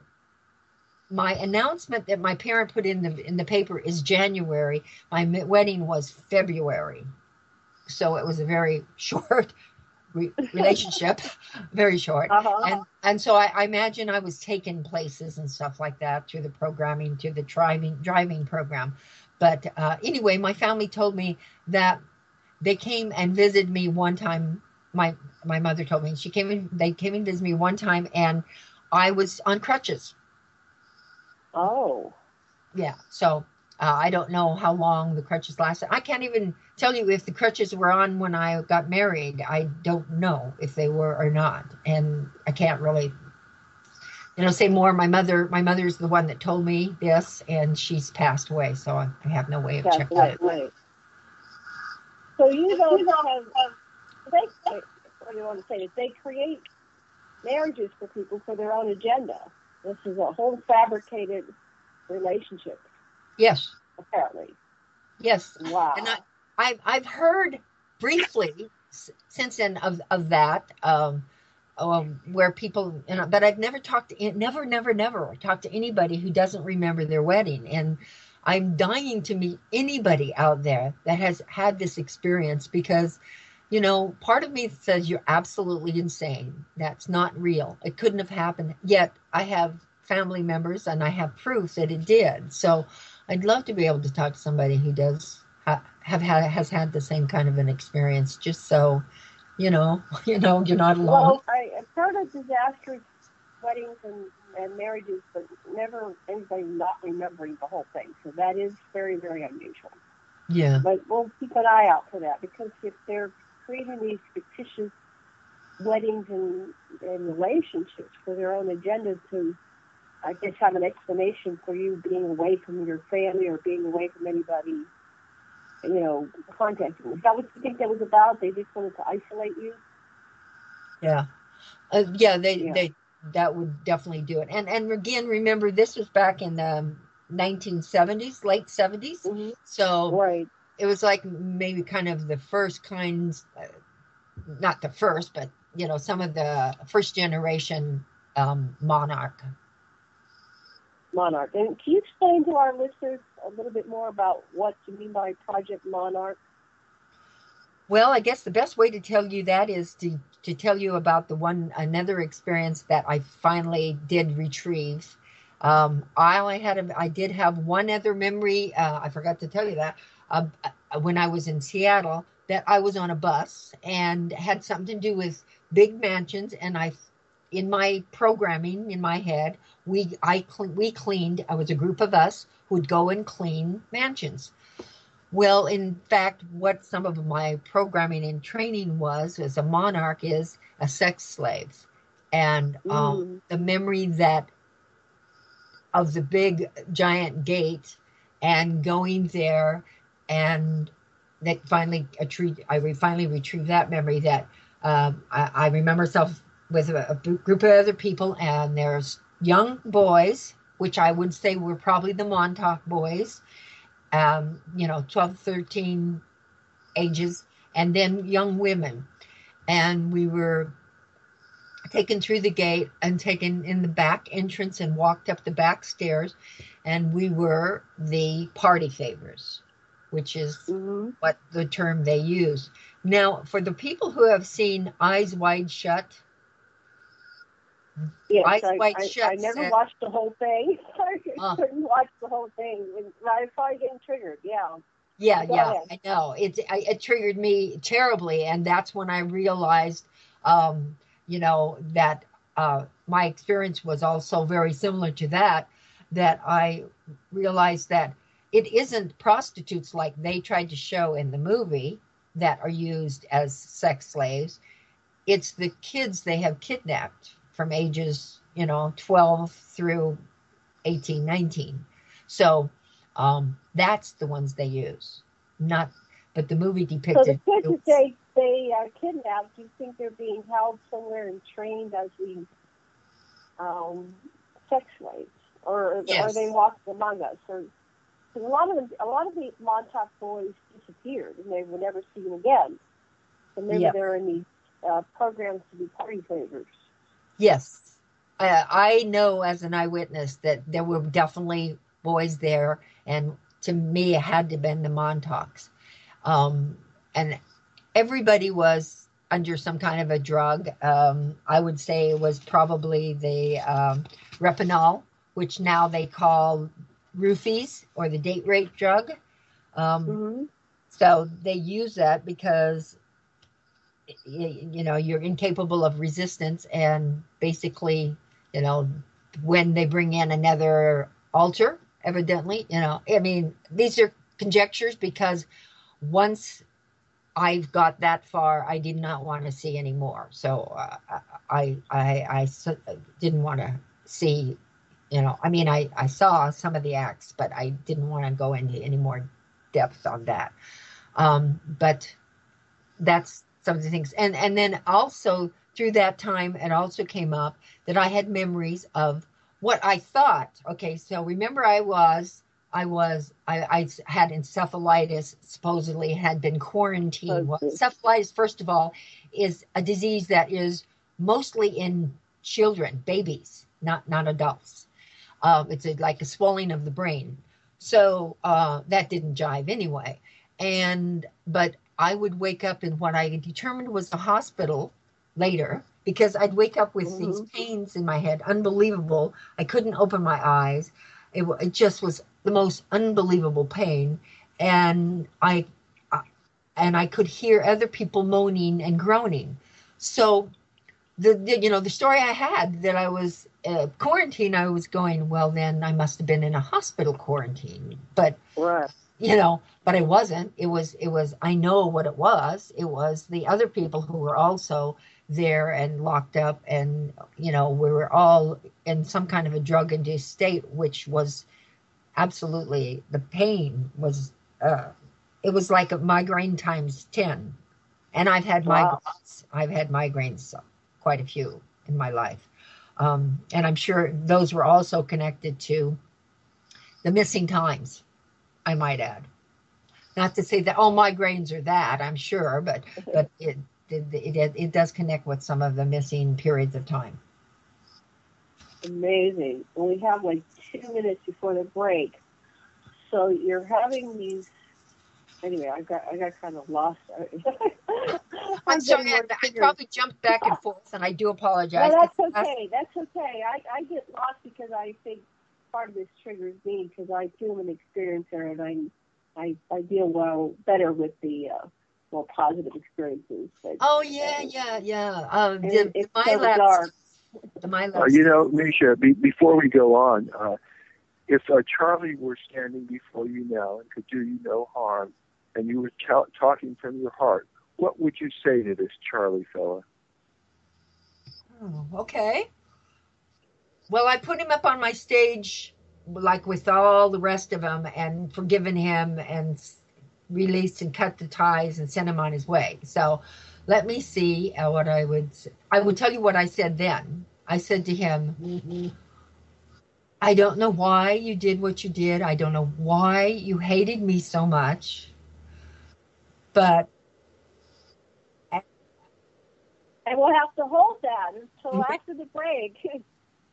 my announcement that my parent put in the paper is January. My wedding was February, so it was a very short relationship, very short. And so I imagine I was taking places and stuff like that through the programming, to the driving program. But anyway, my family told me that they came and visited me one time. My mother told me they came and visited me one time, and I was on crutches. Oh. Yeah. So I don't know how long the crutches lasted. I can't even tell you if the crutches were on when I got married. I don't know if they were or not. And I can't really, say more. My mother's the one that told me this, and she's passed away. So I have no way of checking it. Right. So you don't have, what do you want to say? That they create marriages for people for their own agenda. This is a whole fabricated relationship. Yes. Apparently. Yes. Wow. And I've heard briefly since then of that, where people, but I've never talked to anybody who doesn't remember their wedding. And I'm dying to meet anybody out there that has had this experience, because, part of me says you're absolutely insane. That's not real. It couldn't have happened. Yet I have family members and I have proof that it did. So I'd love to be able to talk to somebody who has had the same kind of an experience, just so, you're not alone. Well, I've heard of disastrous weddings and marriages, but never anybody not remembering the whole thing. So that is very, very unusual. Yeah. But we'll keep an eye out for that, because if they're creating these fictitious weddings and relationships for their own agendas to, I guess, have an explanation for you being away from your family or being away from anybody, contacting. Is that what you think that was about? They just wanted to isolate you? Yeah. That would definitely do it. And again, remember, this was back in the 1970s, late 70s. Mm-hmm. So right. It was like maybe kind of the first kinds, not the first, but, some of the first generation Monarch. And can you explain to our listeners a little bit more about what you mean by Project Monarch? Well, I guess the best way to tell you that is to tell you about another experience that I finally did retrieve. I did have one other memory. I forgot to tell you that when I was in Seattle, that I was on a bus and had something to do with big mansions, and in my programming in my head, we cleaned. I was a group of us who would go and clean mansions. Well, in fact, what some of my programming and training was as a monarch is a sex slave. And the memory of the big giant gate and going there, and that finally retrieved that memory that I remember myself with a group of other people, and there's young boys, which I would say were probably the Montauk boys, 12, 13 ages, and then young women. And we were taken through the gate and taken in the back entrance and walked up the back stairs. And we were the party favors, which is what the term they use. Now, for the people who have seen Eyes Wide Shut, yes, I never watched the whole thing. I couldn't watch the whole thing. I was probably getting triggered. Yeah, I know. It triggered me terribly, and that's when I realized, that my experience was also very similar to that. That I realized that it isn't prostitutes like they tried to show in the movie that are used as sex slaves. It's the kids they have kidnapped from ages, 12 through 18, 19. So that's the ones they use. But the movie depicted. So the kids that they are kidnapped, do you think they're being held somewhere and trained as the sex slaves? Or yes. Are they walking among us? Or a lot of the Montauk boys disappeared and they were never seen again. So maybe they're in these programs to be party favors. Yes, I know as an eyewitness that there were definitely boys there, and to me it had to have been the Montauks. And everybody was under some kind of a drug. I would say it was probably the Retinol, which now they call roofies, or the date rape drug. So they use that because you're incapable of resistance, and basically, when they bring in another alter, evidently, these are conjectures, because once I've got that far, I did not want to see anymore. So I didn't want to see, I saw some of the acts, but I didn't want to go into any more depth on that. But that's some of the things. And then also through that time, it also came up that I had memories of what I thought. Okay, so remember I had encephalitis, supposedly had been quarantined. Well, encephalitis, first of all, is a disease that is mostly in children, babies, not adults. It's like a swelling of the brain. So that didn't jive anyway. But I would wake up in what I determined was the hospital later, because I'd wake up with these pains in my head, unbelievable. I couldn't open my eyes. It just was the most unbelievable pain. And I could hear other people moaning and groaning. So the story I had that I was quarantined, I was going, well, then I must have been in a hospital quarantine. But right. But I wasn't. It was, I know what it was. It was the other people who were also there and locked up, and, we were all in some kind of a drug-induced state, which was absolutely, the pain was, it was like a migraine times 10. And I've had migraines. I've had migraines, quite a few in my life. And I'm sure those were also connected to the missing times, I might add. Not to say that all migraines are that, I'm sure, but it does connect with some of the missing periods of time. Amazing. Well, we have like 2 minutes before the break. So you're having these Anyway, I got kind of lost. I'm sorry, I probably jumped back and forth, and I do apologize. No, that's okay. That's okay. I get lost because I think part of this triggers me because I too am an experiencer, and I deal better with the more positive experiences. But, yeah. The MILAB. Dark. The MILAB. You know, Misha, before we go on, if Charlie were standing before you now and could do you no harm, and you were talking from your heart, what would you say to this Charlie fella? Oh, okay. Well, I put him up on my stage, like with all the rest of them, and forgiven him and released and cut the ties and sent him on his way. So let me see what I would tell you what I said then. I said to him, I don't know why you did what you did. I don't know why you hated me so much. But and we'll have to hold that until after the break.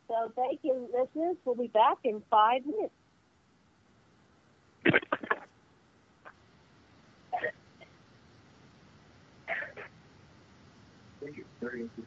So thank you, listeners. We'll be back in 5 minutes. Thank you. Very interesting.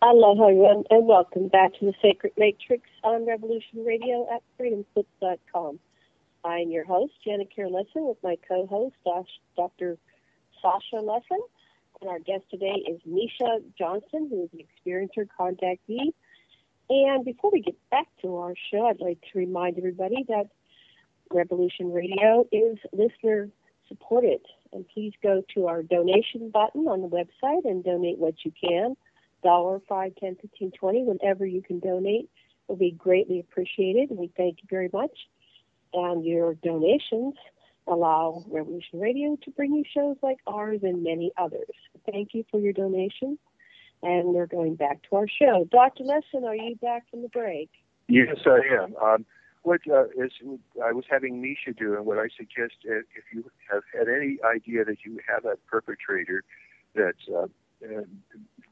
Aloha everyone, and welcome back to the Sacred Matrix on Revolution Radio at freedomslips.com. I'm your host, Janet Kier Lesson, with my co-host, Dr. Sasha Lesson. And our guest today is Meisha Johnston, who is an experiencer contactee. And before we get back to our show, I'd like to remind everybody that Revolution Radio is listener supported. And please go to our donation button on the website and donate what you can. $1, $5, $10, $15, $20, whenever you can donate will be greatly appreciated. We thank you very much. And your donations allow Revolution Radio to bring you shows like ours and many others. Thank you for your donations. And we're going back to our show. Dr. Lesson, are you back from the break? Yes, I am. What I was having Misha do, and what I suggest, if you have had any idea that you have a perpetrator that's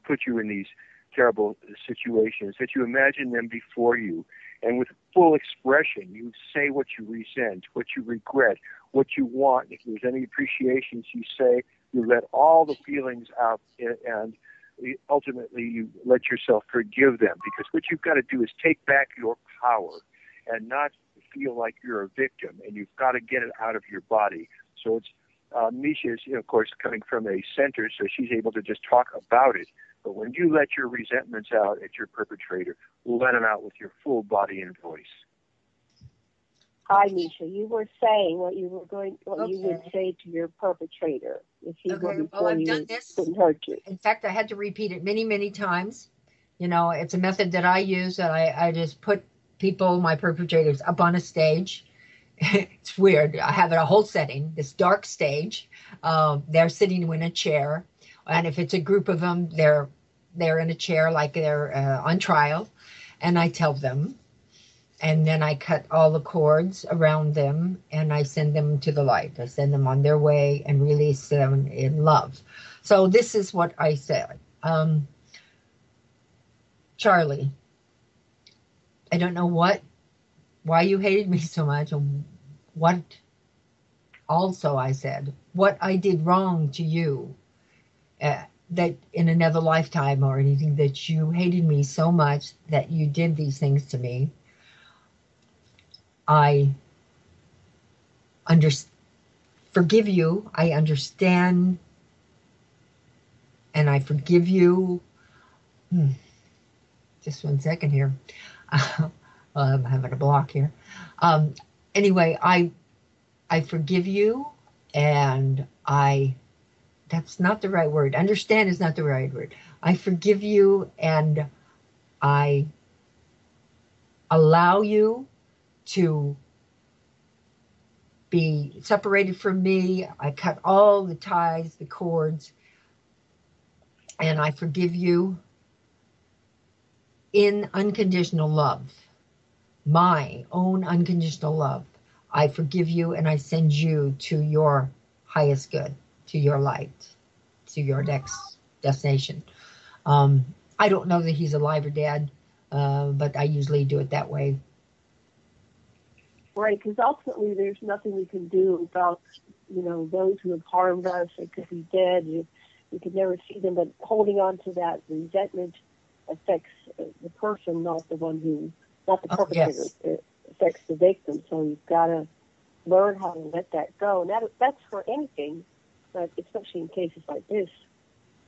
put you in these terrible situations, that you imagine them before you, and with full expression, you say what you resent, what you regret, what you want. If there's any appreciations, you say, you let all the feelings out, and ultimately you let yourself forgive them, because what you've got to do is take back your power and not feel like you're a victim, and you've got to get it out of your body. So it's Misha is, of course, coming from a center, so she's able to just talk about it. But when you let your resentments out at your perpetrator, let them out with your full body and voice. Hi, Misha. You were saying what you would say to your perpetrator if he were before I've you done this. Couldn't hurt you. In fact, I had to repeat it many, many times. You know, it's a method that I use, that I just put people, my perpetrators, up on a stage. It's weird. I have a whole setting, this dark stage. They're sitting in a chair, and if it's a group of them, they're in a chair like they're on trial, and I tell them, and then I cut all the cords around them, and I send them to the light. I send them on their way and release them in love. So this is what I said. Charlie, I don't know why you hated me so much, and what also I said, what I did wrong to you, that in another lifetime or anything, that you hated me so much that you did these things to me. I forgive you. I understand, and I forgive you. Just 1 second here. Well, I'm having a block here. Anyway, I forgive you, and that's not the right word. Understand is not the right word. I forgive you, and I allow you to be separated from me. I cut all the ties, the cords, and I forgive you in unconditional love, my own unconditional love. I forgive you, and I send you to your highest good, to your light, to your next destination. I don't know that he's alive or dead, but I usually do it that way. Right, because ultimately there's nothing we can do about, those who have harmed us. They could be dead. You could never see them, but holding on to that resentment affects the person, not the perpetrator. Yes. It affects the victim. So you've got to learn how to let that go. And that's for anything, but especially in cases like this,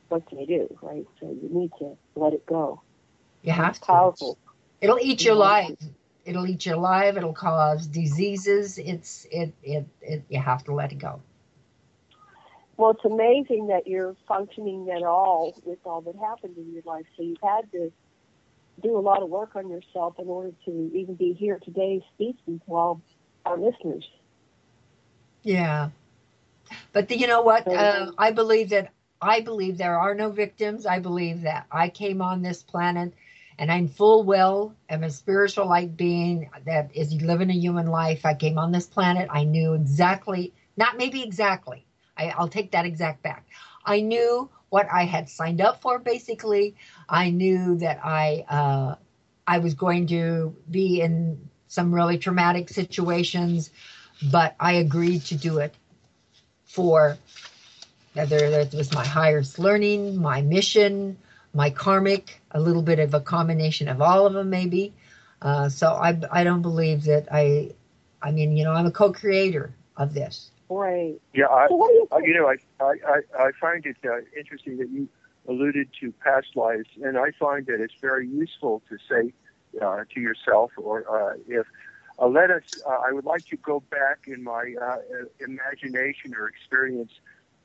what can you do, right? So you need to let it go. You have it's to. Powerful. It'll eat you alive. It'll eat you alive. It'll cause diseases. You have to let it go. Well, it's amazing that you're functioning at all with all that happened in your life. So you've had to do a lot of work on yourself in order to even be here today speaking to all our listeners. Yeah. But you know what? I believe there are no victims. I believe that I came on this planet, and I'm full well. I'm a spiritual light being that is living a human life. I came on this planet. I knew exactly, not maybe exactly. I'll take that exact back. I knew what I had signed up for, basically. I knew that I was going to be in some really traumatic situations, but I agreed to do it for whether it was my highest learning, my mission, my karmic, a little bit of a combination of all of them, maybe. So I don't believe that I'm a co-creator of this. Right. Yeah, I find it interesting that you alluded to past lives, and I find that it's very useful to say to yourself, or if I would like to go back in my imagination or experience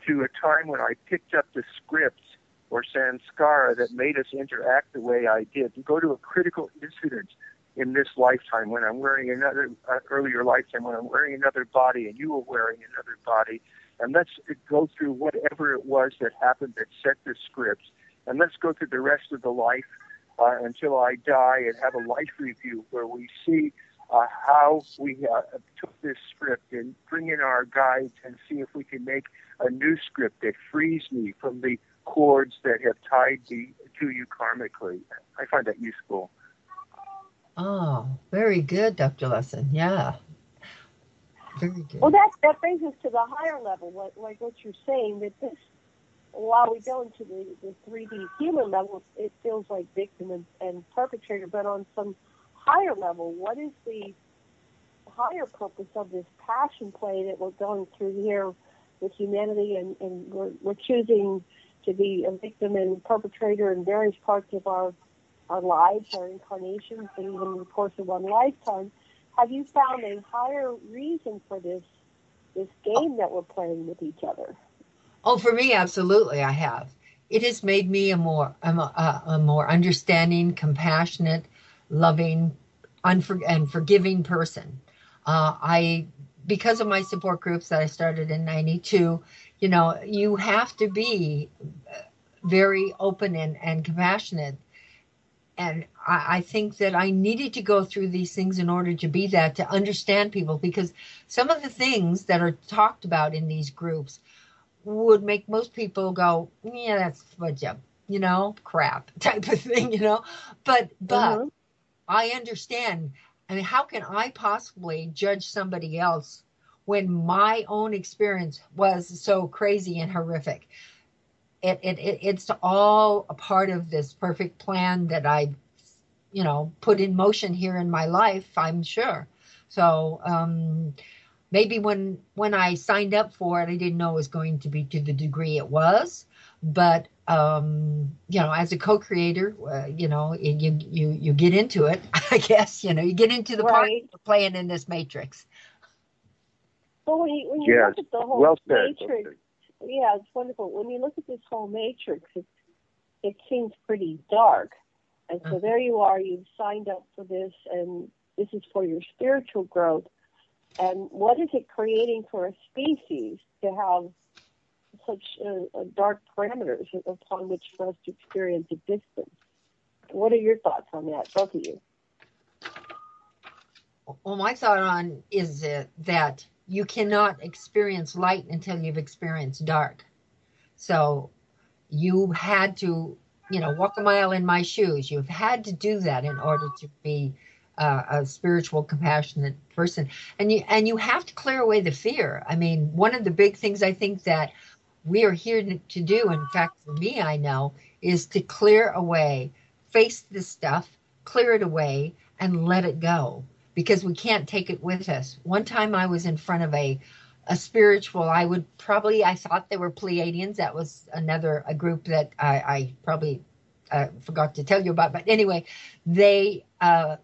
to a time when I picked up the script or samskara that made us interact the way I did, to go to a critical incident in this lifetime when I'm wearing another earlier lifetime when I'm wearing another body and you were wearing another body, and let's go through whatever it was that happened that set the script, and let's go through the rest of the life until I die and have a life review where we see how we took this script and bring in our guides and see if we can make a new script that frees me from the cords that have tied me to you karmically. I find that useful. Oh, very good, Dr. Lesson. Yeah. Very good. Well, that brings us to the higher level, like what you're saying, that this, while we go into the 3D human level, it feels like victim and perpetrator, but on some higher level, what is the higher purpose of this passion play that we're going through here with humanity, and we're choosing to be a victim and perpetrator in various parts of our lives, our incarnations, and even in the course of one lifetime. Have you found a higher reason for this game that we're playing with each other? Oh, for me, absolutely, I have. It has made me a more understanding, compassionate, loving, and forgiving person. Because of my support groups that I started in 92, you have to be very open and compassionate. And I think that I needed to go through these things in order to be that, to understand people, because some of the things that are talked about in these groups would make most people go, yeah, that's fudge-up, crap type of thing, But Mm-hmm. I understand. I mean, how can I possibly judge somebody else when my own experience was so crazy and horrific? It's all a part of this perfect plan that I, put in motion here in my life, I'm sure. So maybe when I signed up for it, I didn't know it was going to be to the degree it was, But as a co-creator, you get into it. I guess you get into the part of playing in this matrix. Well, when you look at the whole matrix, yeah, it's wonderful. When you look at this whole matrix, it seems pretty dark. And so there you are, you've signed up for this, and this is for your spiritual growth. And what is it creating for a species to have such dark parameters upon which for us to experience existence? What are your thoughts on that, both of you? Well, my thought on is that you cannot experience light until you've experienced dark. So you had to, walk a mile in my shoes. You've had to do that in order to be a spiritual, compassionate person. And you have to clear away the fear. I mean, one of the big things I think that we are here to do, in fact, for me, I know, is to clear away, face this stuff, clear it away, and let it go. Because we can't take it with us. One time I was in front of a spiritual, I thought they were Pleiadians. That was a group that I probably forgot to tell you about. But anyway, they,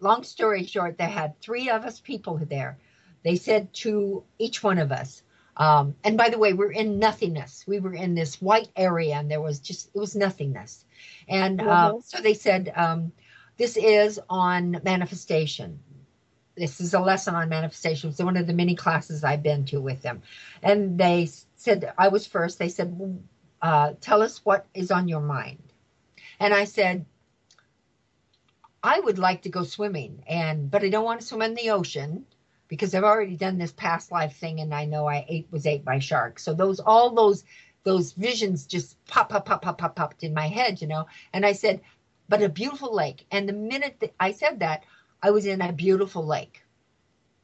long story short, they had 3 of us people there. They said to each one of us, and by the way, we're in nothingness. We were in this white area and it was nothingness. And so they said, this is on manifestation. This is a lesson on manifestation. It's one of the many classes I've been to with them. And they said, I was first. They said, tell us what is on your mind. And I said, I would like to go swimming, but I don't want to swim in the ocean because I've already done this past life thing, and I know I was ate by sharks. So all those visions just popped in my head, And I said, but a beautiful lake. And the minute that I said that, I was in a beautiful lake.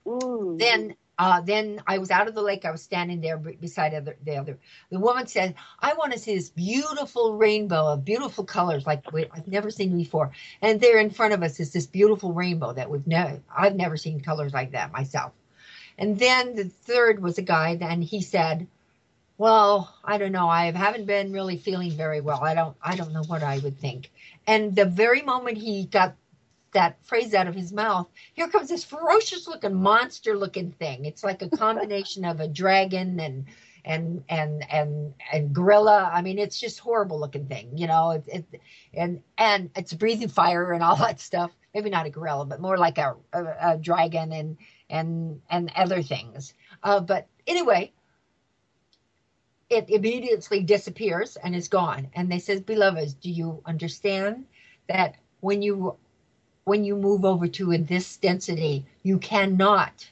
Ooh. Then I was out of the lake. I was standing there beside the woman said, I want to see this beautiful rainbow of beautiful colors like I've never seen before. And there in front of us is this beautiful rainbow that I've never seen colors like that myself. And then the third was a guy, and he said, well, I don't know. I haven't been really feeling very well. I don't know what I would think. And the very moment he got that phrase out of his mouth, here comes this ferocious looking monster looking thing. It's like a combination of a dragon and gorilla. I mean, it's just horrible looking thing, and it's breathing fire and all that stuff. Maybe not a gorilla, but more like a dragon and other things. But anyway, it immediately disappears and is gone. And they says, beloveds, do you understand that when you move over to this density, you cannot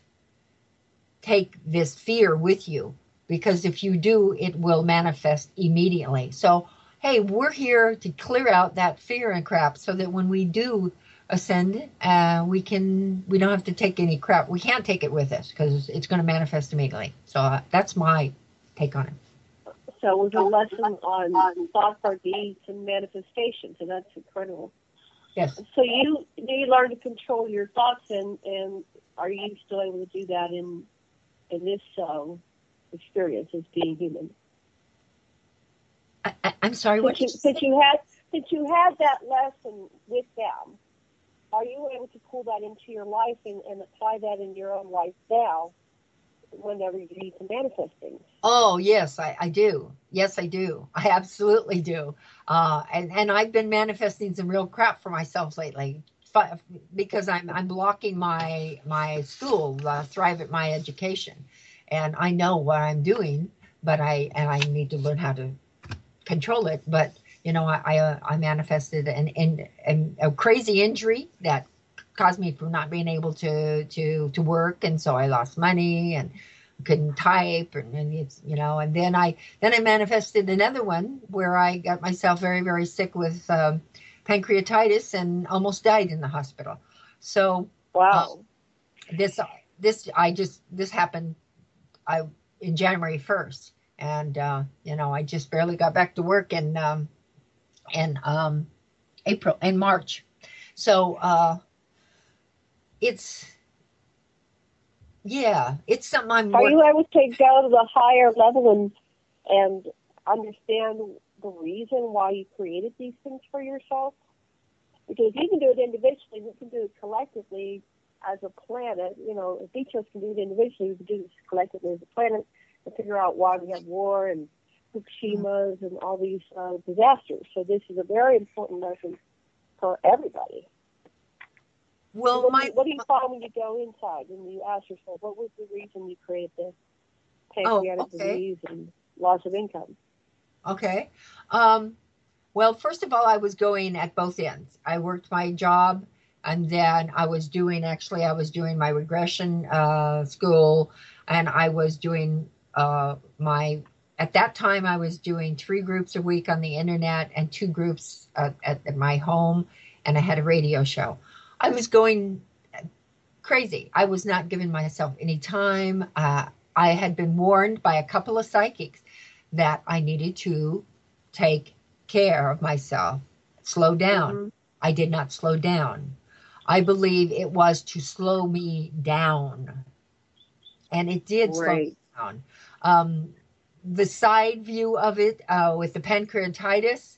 take this fear with you, because if you do, it will manifest immediately. So, hey, we're here to clear out that fear and crap so that when we do ascend, we don't have to take any crap. We can't take it with us because it's going to manifest immediately. So that's my take on it. So it was a lesson on thoughts, our deeds, and manifestation. So that's incredible. Yes. So you learn to control your thoughts, and are you still able to do that in this experience as being human? I'm sorry. Since you had that lesson with them, are you able to pull that into your life and apply that in your own life now, whenever you need to manifest things? Oh, yes, I do. Yes, I do. I absolutely do. And I've been manifesting some real crap for myself lately because I'm blocking my school, Thrive at My Education. And I know what I'm doing, but I need to learn how to control it. But, I manifested a crazy injury that caused me from not being able to work. And so I lost money and couldn't type, and it's, and then I manifested another one where I got myself very, very sick with pancreatitis and almost died in the hospital. So wow, this happened in January 1st, and I just barely got back to work in March. So it's something I'm. Are you able to go to the higher level and understand the reason why you created these things for yourself? Because you can do it individually, we can do it collectively as a planet. You know, if each of us can do it individually, we can do this collectively as a planet and figure out why we have war and Fukushimas and all these disasters. So this is a very important lesson for everybody. Well, what do you find when you go inside and you ask yourself, what was the reason you created this pancreatic disease and loss of income? Okay. Well, first of all, I was going at both ends. I worked my job, and then I was doing my regression school, and I was doing at that time, I was doing 3 groups a week on the internet and 2 groups at my home, and I had a radio show. I was going crazy. I was not giving myself any time. I had been warned by a couple of psychics that I needed to take care of myself, slow down. Mm-hmm. I did not slow down. I believe it was to slow me down. And it did slow me down. The side view of it with the pancreatitis,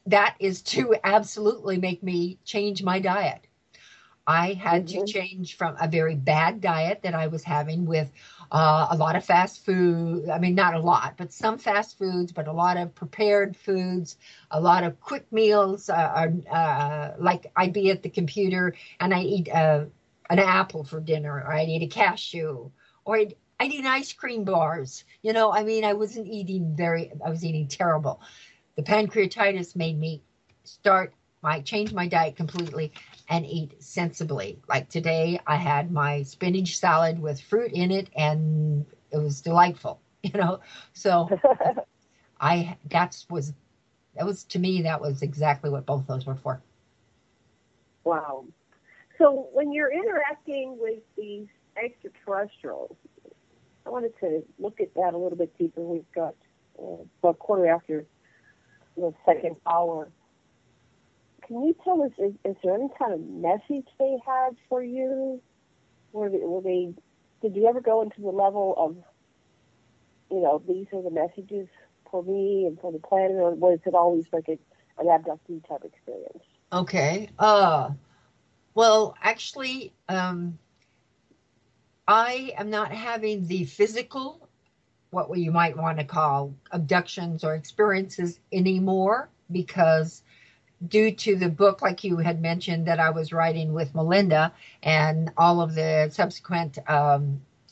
that is to absolutely make me change my diet. I had to change from a very bad diet that I was having with a lot of fast food. I mean, not a lot, but some fast foods, but a lot of prepared foods, a lot of quick meals. Like I'd be at the computer and I eat an apple for dinner, or I'd eat a cashew, or I'd eat ice cream bars. You know, I mean, I was eating terrible. The pancreatitis made me change my diet completely and eat sensibly. Like today, I had my spinach salad with fruit in it, and it was delightful. You know, so that was to me, that was exactly what both those were for. Wow. So when you're interacting with these extraterrestrials, I wanted to look at that a little bit deeper. We've got about a quarter after the second hour. Can you tell us, is there any kind of message they had for you? Did you ever go into the level of, you know, these are the messages for me and for the planet, or was it always like an abductee type experience? Okay. Well, actually, I am not having the physical, what you might want to call abductions or experiences anymore, because due to the book, like you had mentioned, that I was writing with Melinda and all of the subsequent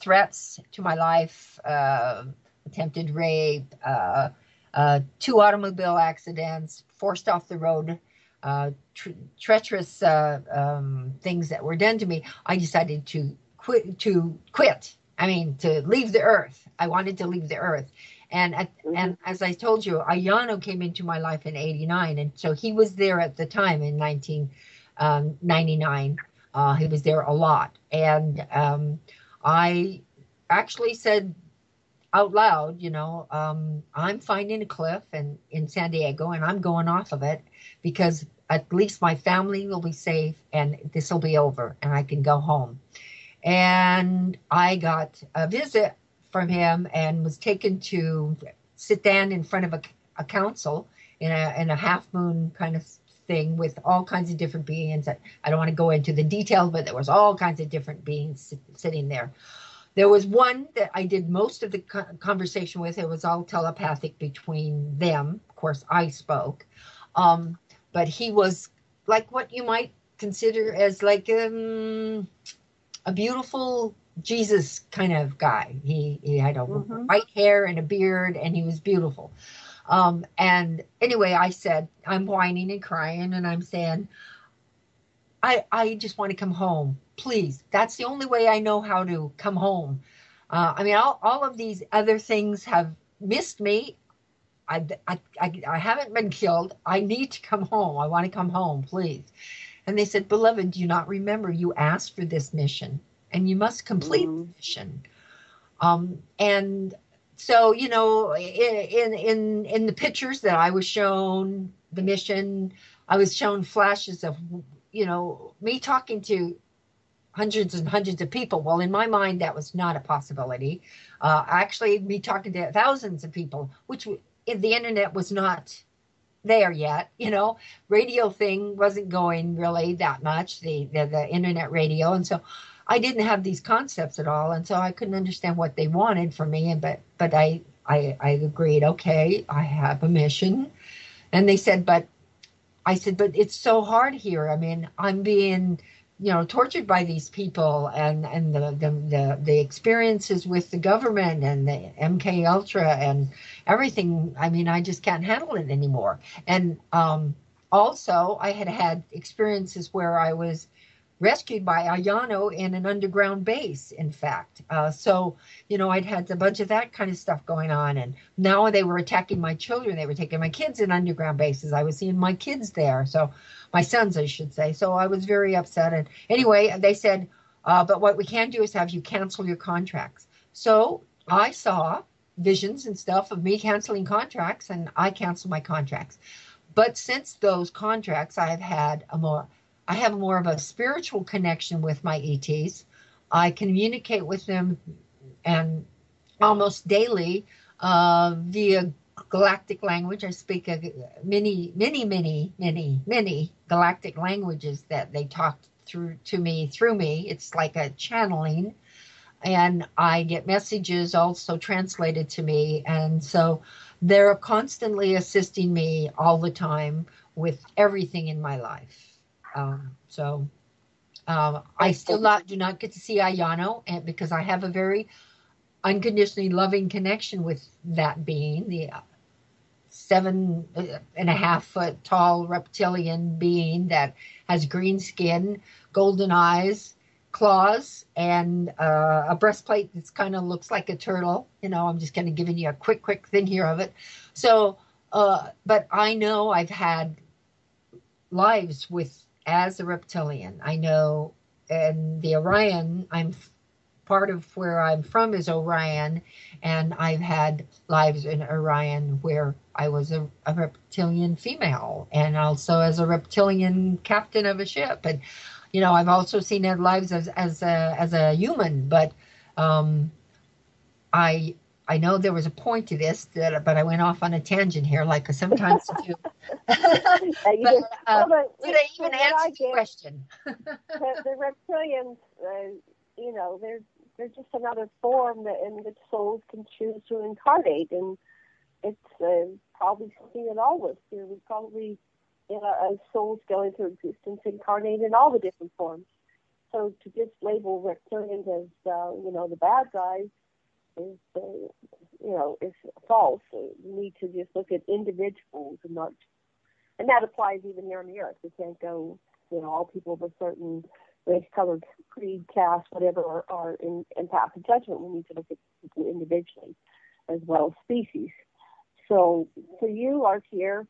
threats to my life, attempted rape, 2 automobile accidents, forced off the road, treacherous things that were done to me, I decided to quit. I mean, to leave the earth. I wanted to leave the earth. And as I told you, Ayano came into my life in 89. And so he was there at the time in 1999. He was there a lot. And I actually said out loud, you know, I'm finding a cliff in San Diego, and I'm going off of it because at least my family will be safe and this will be over and I can go home. And I got a visit from him and was taken to sit down in front of a council in a half moon kind of thing with all kinds of different beings. I don't want to go into the details, but there was all kinds of different beings sitting there. There was one that I did most of the conversation with. It was all telepathic between them. Of course, I spoke. But he was like what you might consider as like a beautiful Jesus kind of guy. He had a white hair and a beard, and he was beautiful. And anyway, I said, I'm whining and crying, and I'm saying, I just want to come home, please. That's the only way I know how to come home. I mean, all of these other things have missed me. I haven't been killed. I need to come home. I want to come home, please. And they said, beloved, do you not remember you asked for this mission and you must complete the mission? And so, you know, in the pictures that I was shown, the mission, I was shown flashes of, you know, me talking to hundreds and hundreds of people. Well, in my mind, that was not a possibility. Actually, me talking to thousands of people, which if the internet was not there yet, radio thing wasn't going really that much, the internet radio. And so I didn't have these concepts at all. And so I couldn't understand what they wanted from me. But I agreed, okay, I have a mission. And they said, but it's so hard here. I mean, I'm being, tortured by these people and the experiences with the government and the MK Ultra and everything. I mean, I just can't handle it anymore. And also, I had experiences where I was rescued by Ayano in an underground base, in fact. So, I'd had a bunch of that kind of stuff going on. And now they were attacking my children. They were taking my kids in underground bases. I was seeing my kids there. So my sons, I should say. So I was very upset. And anyway, they said, but what we can do is have you cancel your contracts. So I saw visions and stuff of me canceling contracts, and I canceled my contracts. But since those contracts, I have more of a spiritual connection with my ETs. I communicate with them and almost daily via galactic language. I speak many galactic languages that they talk through me. It's like a channeling. And I get messages also translated to me. And so they're constantly assisting me all the time with everything in my life. I still do not get to see Ayano, and because I have a very unconditionally loving connection with that being, the 7.5 foot tall reptilian being that has green skin, golden eyes, claws, and a breastplate that kind of looks like a turtle. I'm just kind of giving you a quick thing here of it. So, but I know I've had lives as a reptilian. I know, and the Orion, part of where I'm from is Orion, and I've had lives in Orion where I was a reptilian female, and also as a reptilian captain of a ship. And I've also seen lives as a human, but I know there was a point to this, but I went off on a tangent here, like I sometimes do. Did I even answer the question? The reptilians, they're just another form in which souls can choose to incarnate, and it's probably something that all of us do. We probably, as souls going through existence, incarnate in all the different forms. So to just label reptilians as, the bad guys is false. You need to just look at individuals and that applies even here on the earth. We can't go, all people of a certain race, color, creed, caste, whatever are in path of judgment. We need to look at people individually as well as species. So for you, are here,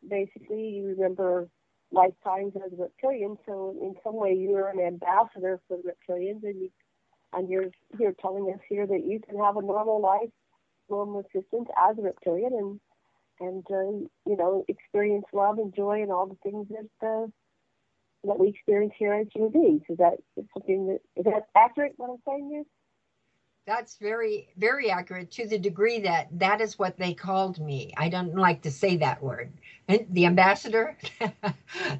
basically you remember lifetimes as a reptilian. So in some way you're an ambassador for the reptilians, and you're telling us here that you can have a normal life, normal existence as a reptilian, and experience love and joy and all the things that we experience here as human beings. Is that accurate, what I'm saying here? That's very, very accurate, to the degree that is what they called me. I don't like to say that word. The ambassador, that's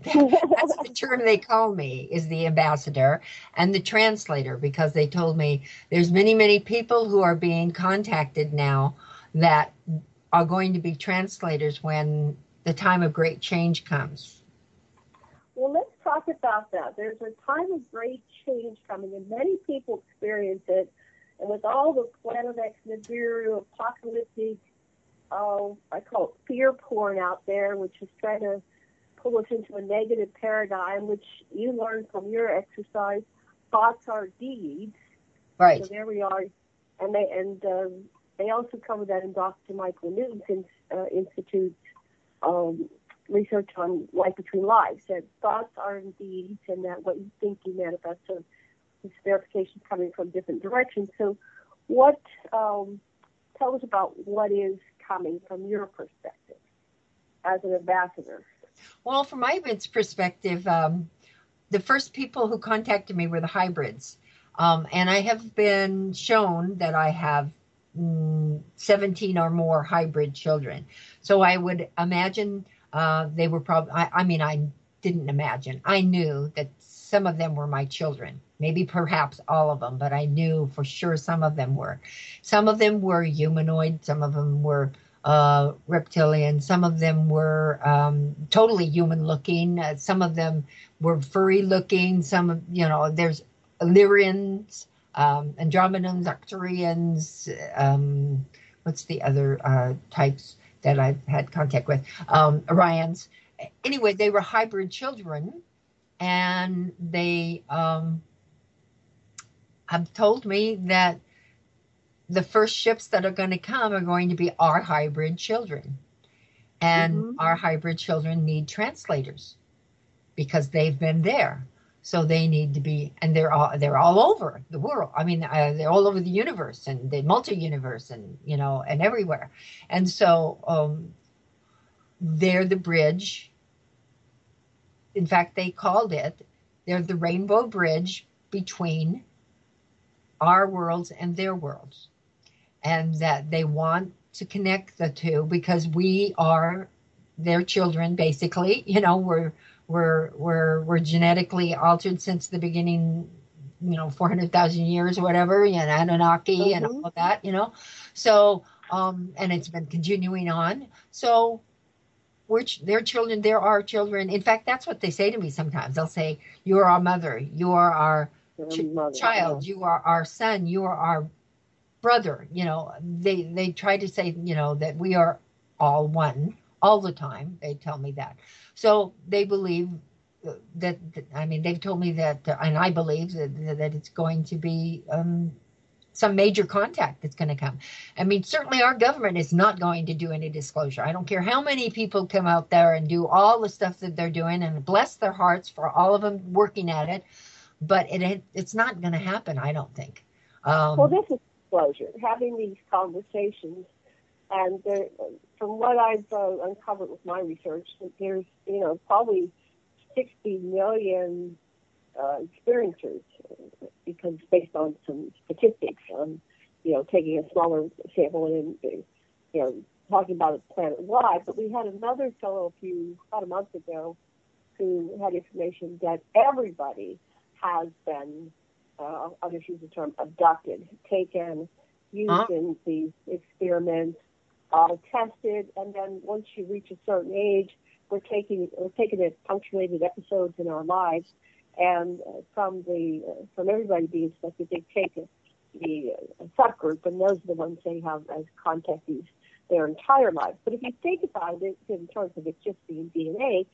the term they call me, is the ambassador, and the translator, because they told me there's many, many people who are being contacted now that are going to be translators when the time of great change comes. Well, let's talk about that. There's a time of great change coming, and many people experience it. And with all the Planet X Nibiru apocalyptic, I call it fear porn out there, which is trying to pull us into a negative paradigm, which you learned from your exercise, thoughts are deeds. Right. So there we are. And they also cover that in Dr. Michael Newton's Institute's research on life between lives, that thoughts are deeds, and that what you think you manifest. So this verification coming from different directions. So tell us about what is coming from your perspective as an ambassador. Well, from my perspective, the first people who contacted me were the hybrids. And I have been shown that I have 17 or more hybrid children. So I would imagine they were probably, I didn't imagine. I knew that some of them were my children. Maybe perhaps all of them, but I knew for sure some of them were. Some of them were humanoid. Some of them were reptilian. Some of them were totally human looking. Some of them were furry looking. Some, there's Illyrians, Andromedans, Arcturians, what's the other types that I've had contact with? Orions. Anyway, they were hybrid children, and they have told me that the first ships that are going to come are going to be our hybrid children. And our hybrid children need translators because they've been there. So they need to be, and they're all over the world. I mean, they're all over the universe and the multi-universe and, and everywhere. And so they're the bridge. In fact, they're the rainbow bridge between our worlds and their worlds. And that they want to connect the two because we are their children, basically. We're genetically altered since the beginning, 400,000 years or whatever, Anunnaki and all of that, So, and it's been continuing on. So we're their children, they're our children. In fact, that's what they say to me sometimes. They'll say, you are our mother, you are our child, you are our son, you are our brother. They try to say, that we are all one all the time. They tell me that. So they believe that, they've told me that, and I believe that it's going to be some major contact that's going to come. Certainly our government is not going to do any disclosure. I don't care how many people come out there and do all the stuff that they're doing, and bless their hearts for all of them working at it, but it's not going to happen, I don't think. Well, this is disclosure, having these conversations. And from what I've uncovered with my research, there's, probably 60 million experiencers, because based on some statistics, taking a smaller sample and, talking about it planet-wide. But we had another fellow about a month ago who had information that everybody has been, I'll just use the term, abducted, taken, used in these experiments, tested, and then once you reach a certain age, we're taking it punctuated episodes in our lives, and from everybody being selected, they take the subgroup, and those are the ones they have as contactees their entire lives. But if you think about it in terms of it just being DNA,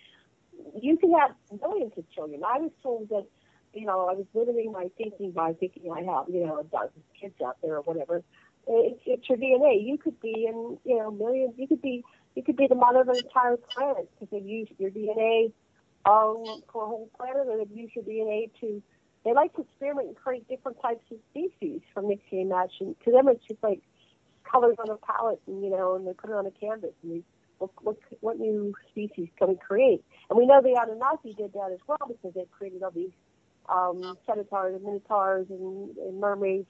you can have millions of children. I was told that, I was limiting my thinking by thinking I have, a dozen kids out there or whatever. It's your DNA. You could be in, millions. You could be the mother of an entire planet because they use your DNA for a whole planet, or they use your DNA to. They like to experiment and create different types of species from mixing and matching. To them, it's just like colors on a palette, and and they put it on a canvas, and they look what new species can we create. And we know the Anunnaki did that as well because they created all these centaurs and minotaurs and mermaids.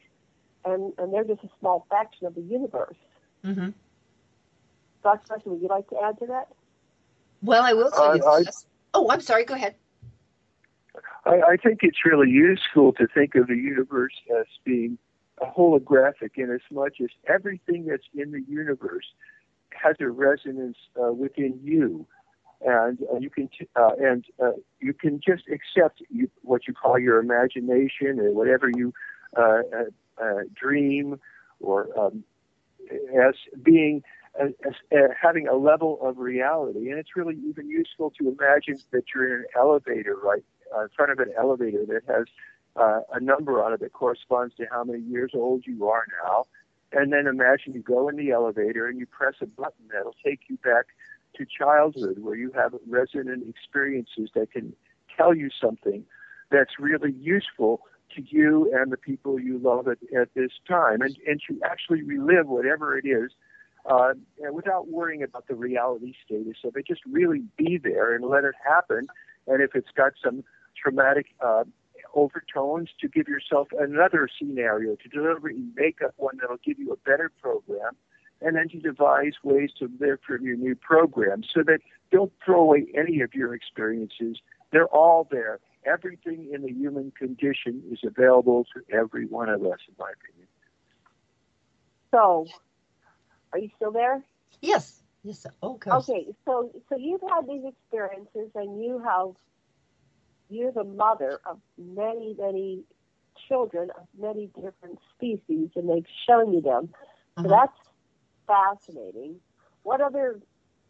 And they're just a small fraction of the universe. Mm-hmm. Dr. Leslie, would you like to add to that? Well, I will tell you this. Oh, I'm sorry. Go ahead. I think it's really useful to think of the universe as being a holographic, in as much as everything that's in the universe has a resonance within you, and you can just accept what you call your imagination or whatever you. Dream, or as being having a level of reality. And it's really even useful to imagine that you're in an elevator, right, in front of an elevator that has a number on it that corresponds to how many years old you are now. And then imagine you go in the elevator and you press a button that'll take you back to childhood, where you have resonant experiences that can tell you something that's really useful to you and the people you love at this time, and to actually relive whatever it is without worrying about the reality status of it. Just really be there and let it happen. And if it's got some traumatic overtones to give yourself another scenario, to deliberately make up one that'll give you a better program, and then to devise ways to live from your new program so that don't throw away any of your experiences. They're all there. Everything in the human condition is available to every one of us, in my opinion. So, are you still there? Yes. Yes. Okay. Okay. So you've had these experiences, and you're the mother of many, many children of many different species, and they've shown you them. So that's fascinating. What other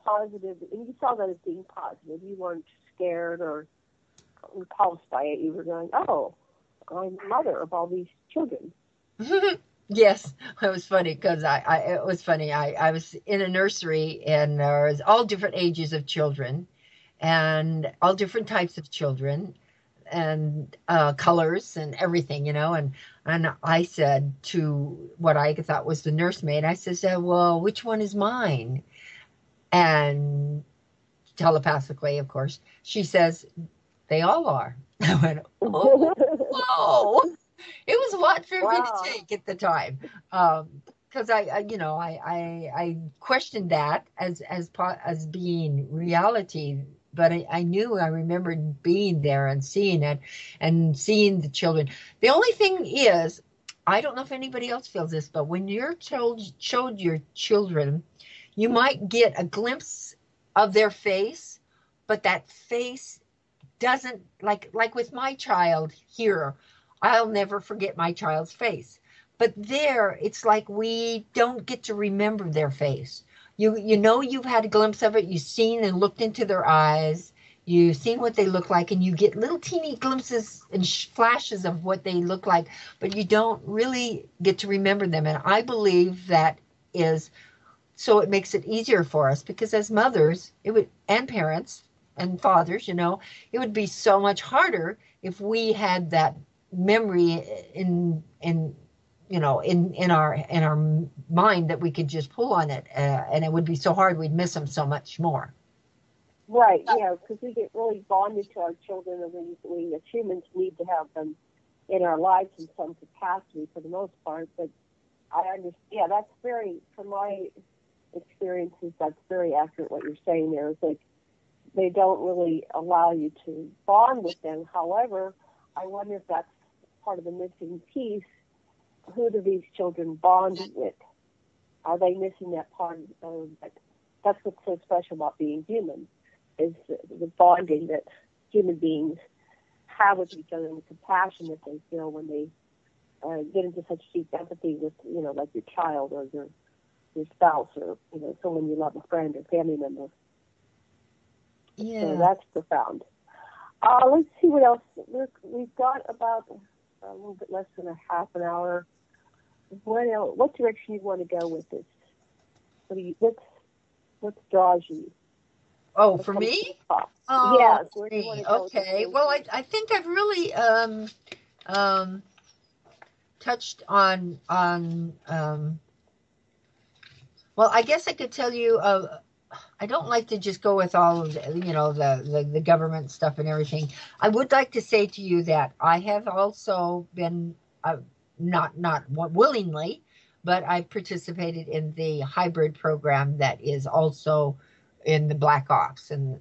positive, and you saw that as being positive, you weren't scared or repulsed by it. You were going, oh, I'm the mother of all these children. Yes, it was funny because it was funny. I was in a nursery and there was all different ages of children and all different types of children and colors and everything, and I said to what I thought was the nursemaid, I said, well, which one is mine? And telepathically, of course, she says, they all are. I went, oh, whoa. It was a lot for me to take at the time, because I questioned that as being reality, but I remembered being there and seeing it and seeing the children. The only thing is, I don't know if anybody else feels this, but when you're showed your children, you might get a glimpse of their face, but that face doesn't like with my child here. I'll never forget my child's face. But there, it's like we don't get to remember their face. You know you've had a glimpse of it. You've seen and looked into their eyes. You've seen what they look like, and you get little teeny glimpses and flashes of what they look like, but you don't really get to remember them. And I believe that is so it makes it easier for us, because as mothers and parents and fathers, it would be so much harder if we had that memory in our mind that we could just pull on it, and it would be so hard, we'd miss them so much more. Right, yeah, because we get really bonded to our children, and we as humans need to have them in our lives in some capacity for the most part. But I understand, yeah, that's very, from my experiences, that's very accurate what you're saying there. Is like they don't really allow you to bond with them. However, I wonder if that's part of the missing piece. Who do these children bond with? Are they missing that part of that? That's what's so special about being human, is the bonding that human beings have with each other and the compassion that they feel when they get into such deep empathy with, like your child or your spouse or, someone you love, a friend or family member. Yeah. So that's profound. Let's see what else. We've got about a little bit less than a half an hour. What direction you want to go with this? What draws you? Oh, for me? Oh, yes. Okay. Well, I think I've really touched on well, I guess I could tell you, I don't like to just go with all of the government stuff and everything. I would like to say to you that I have also been, not willingly, but I participated in the hybrid program that is also in the Black Ops. And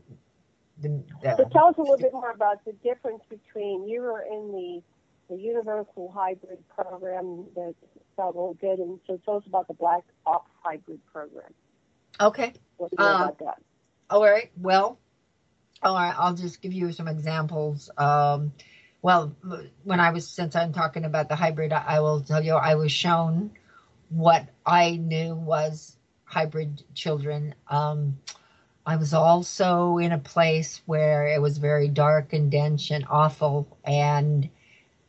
so tell us a little bit more about the difference between, you were in the Universal Hybrid program that felt real good, and so tell us about the Black Ops Hybrid program. Okay. What do you know about that? All right. Well, all right. I'll just give you some examples. Well, since I'm talking about the hybrid, I will tell you I was shown what I knew was hybrid children. I was also in a place where it was very dark and dense and awful and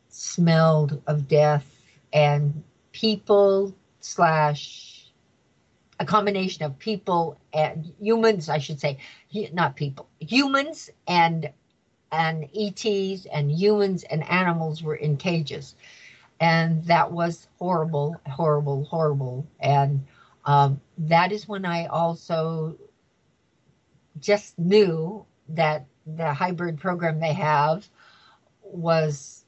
smelled of death and people / a combination of people and humans, I should say, not people, humans and ETs and humans and animals were in cages. And that was horrible, horrible, horrible. And that is when I also just knew that the hybrid program they have was,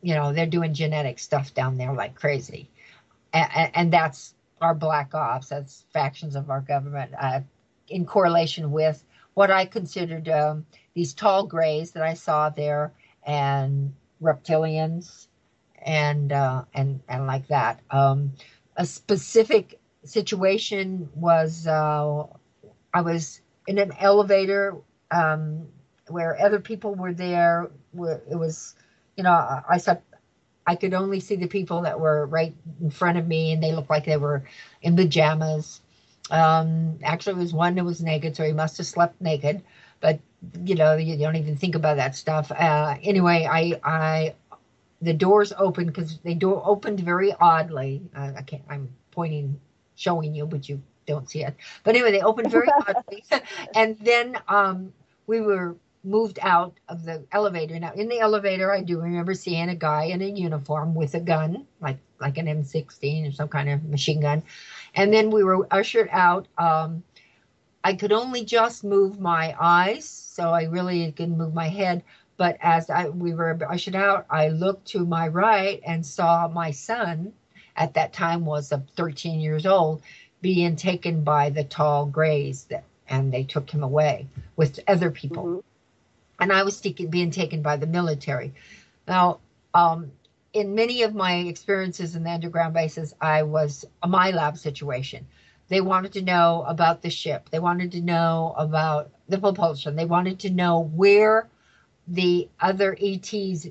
they're doing genetic stuff down there like crazy. And that's our black ops. That's factions of our government in correlation with what I considered these tall grays that I saw there, and reptilians, and like that. A specific situation was I was in an elevator where other people were there. It was, I saw. I could only see the people that were right in front of me, and they looked like they were in pajamas. Actually, it was one that was naked, so he must have slept naked. But you don't even think about that stuff. Anyway, the doors opened because they opened very oddly. I can't. I'm pointing, showing you, but you don't see it. But anyway, they opened very oddly, and then we were moved out of the elevator. Now, in the elevator, I do remember seeing a guy in a uniform with a gun, like an M16 or some kind of machine gun. And then we were ushered out. I could only just move my eyes, so I really couldn't move my head. But as we were ushered out, I looked to my right and saw my son, at that time was 13 years old, being taken by the tall grays, and they took him away with other people. Mm-hmm. And I was being taken by the military. Now, in many of my experiences in the underground bases, I was a MILAB situation. They wanted to know about the ship. They wanted to know about the propulsion. They wanted to know where the other ETs'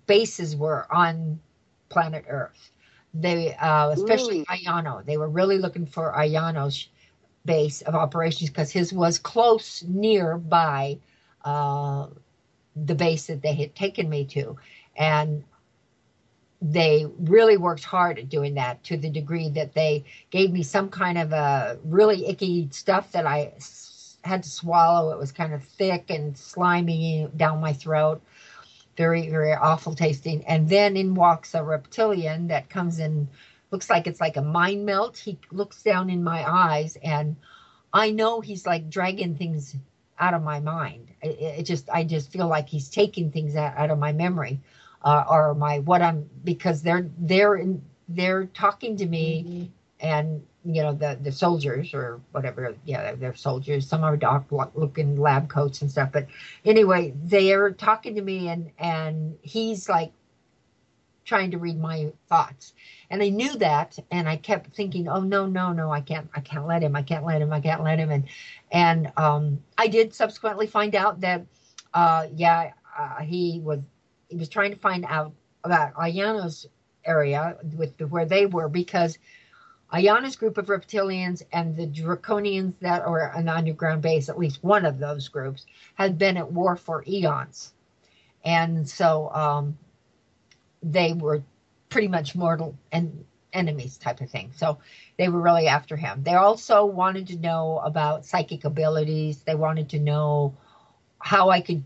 bases were on planet Earth. They, especially Ayano. They were really looking for Ayano's base of operations because his was close nearby the base that they had taken me to. And they really worked hard at doing that, to the degree that they gave me some kind of a really icky stuff that I had to swallow. It was kind of thick and slimy down my throat. Very, very awful tasting. And then in walks a reptilian that comes in, looks like it's like a mind melt. He looks down in my eyes, and I know he's like dragging things out of my mind. I just feel like he's taking things out of my memory, or because they're talking to me, mm-hmm. And the soldiers or whatever, they're soldiers. Some are doc-looking lab coats and stuff. But anyway, they are talking to me, and he's like trying to read my thoughts. And I knew that, and I kept thinking, oh, no, I can't let him. And I did subsequently find out that, he was trying to find out about Ayano's area where they were, because Ayana's group of reptilians and the draconians that are an underground base, at least one of those groups, had been at war for eons. And so they were pretty much mortal and enemies type of thing. So they were really after him. They also wanted to know about psychic abilities. They wanted to know how I could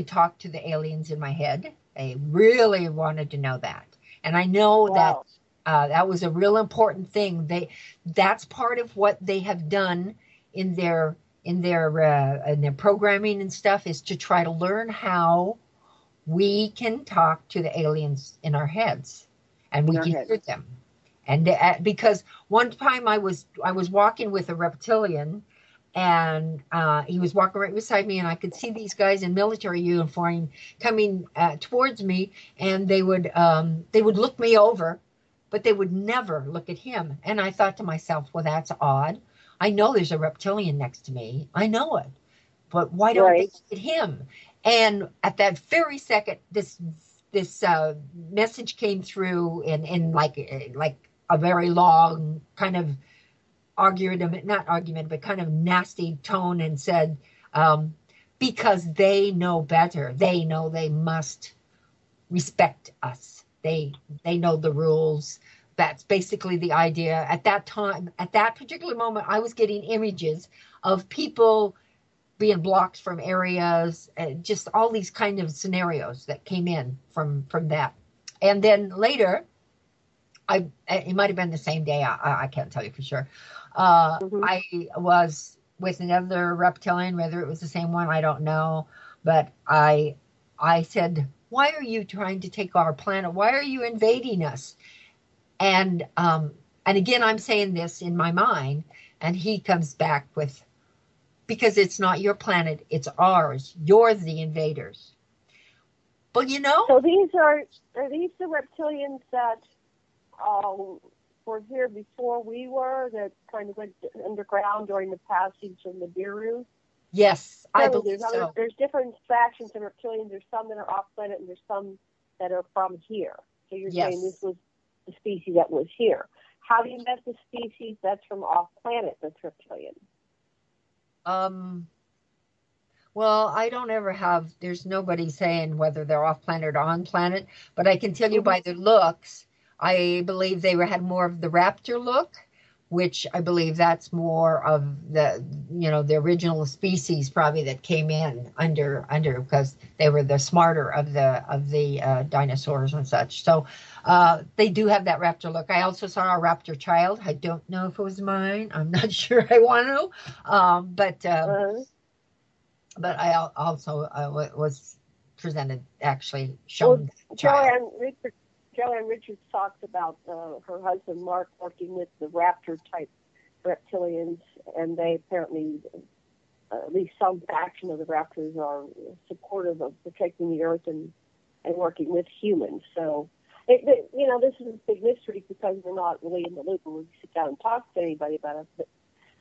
talk to the aliens in my head. They really wanted to know that. And I know that that was a real important thing. That's part of what they have done in their programming and stuff, is to try to learn how we can talk to the aliens in our heads, and we can hear them. And because one time I was walking with a reptilian, and he was walking right beside me, and I could see these guys in military uniform coming towards me, and they would look me over, but they would never look at him. And I thought to myself, well, that's odd. I know there's a reptilian next to me. I know it. But why don't they look at him? And at that very second, this message came through in like a very long kind of not kind of nasty tone, and said, because they know better. They know they must respect us. They know the rules. That's basically the idea. At that time, at that particular moment, I was getting images of people being blocked from areas, just all these kind of scenarios that came in from that. And then later, it might have been the same day. I can't tell you for sure. I was with another reptilian, whether it was the same one, I don't know. But I I said, why are you trying to take our planet? Why are you invading us? And again, I'm saying this in my mind, and he comes back with, because it's not your planet, it's ours. You're the invaders. But So these are these the reptilians that were here before we were, that kind of went underground during the passage of Nibiru? Yes, I believe so. There's different factions of reptilians. There's some that are off planet, and there's some that are from here. So you're saying this was the species that was here. Have you met the species that's from off planet that's reptilian? Well, I don't ever have, there's nobody saying whether they're off planet or on planet, but I can tell you by their looks, I believe they had more of the raptor look, which I believe that's more of the, the original species probably that came in under because they were the smarter of the dinosaurs and such. So they do have that raptor look. I also saw a raptor child. I don't know if it was mine. I'm not sure I want to, but I also was presented, actually shown. Joanne Richards talks about her husband Mark working with the raptor type reptilians, and they apparently, at least some faction of the raptors, are supportive of protecting the earth and working with humans. So, this is a big mystery because we're not really in the loop when we sit down and talk to anybody about it. But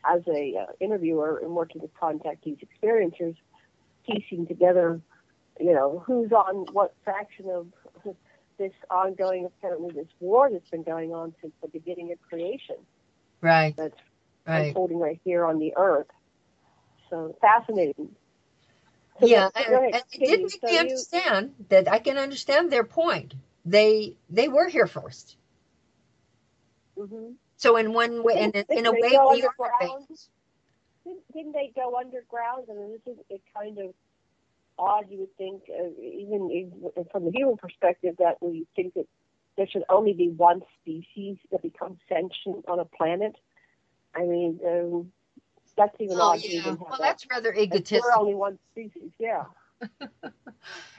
as a interviewer and working to contact these experiencers, piecing together, who's on what faction of this ongoing, apparently this war that's been going on since the beginning of creation. Right. That's unfolding right here on the earth. So fascinating. So yeah, and it did make me understand that I can understand their point. They were here first. Mm-hmm. So in one way, and in a way, we are. Didn't they go underground? I mean, this is kind of odd. You would think, even from the human perspective, that we think that there should only be one species that becomes sentient on a planet. I mean, that's even odd. Yeah. Well, that's rather egotistical. We're only one species, yeah.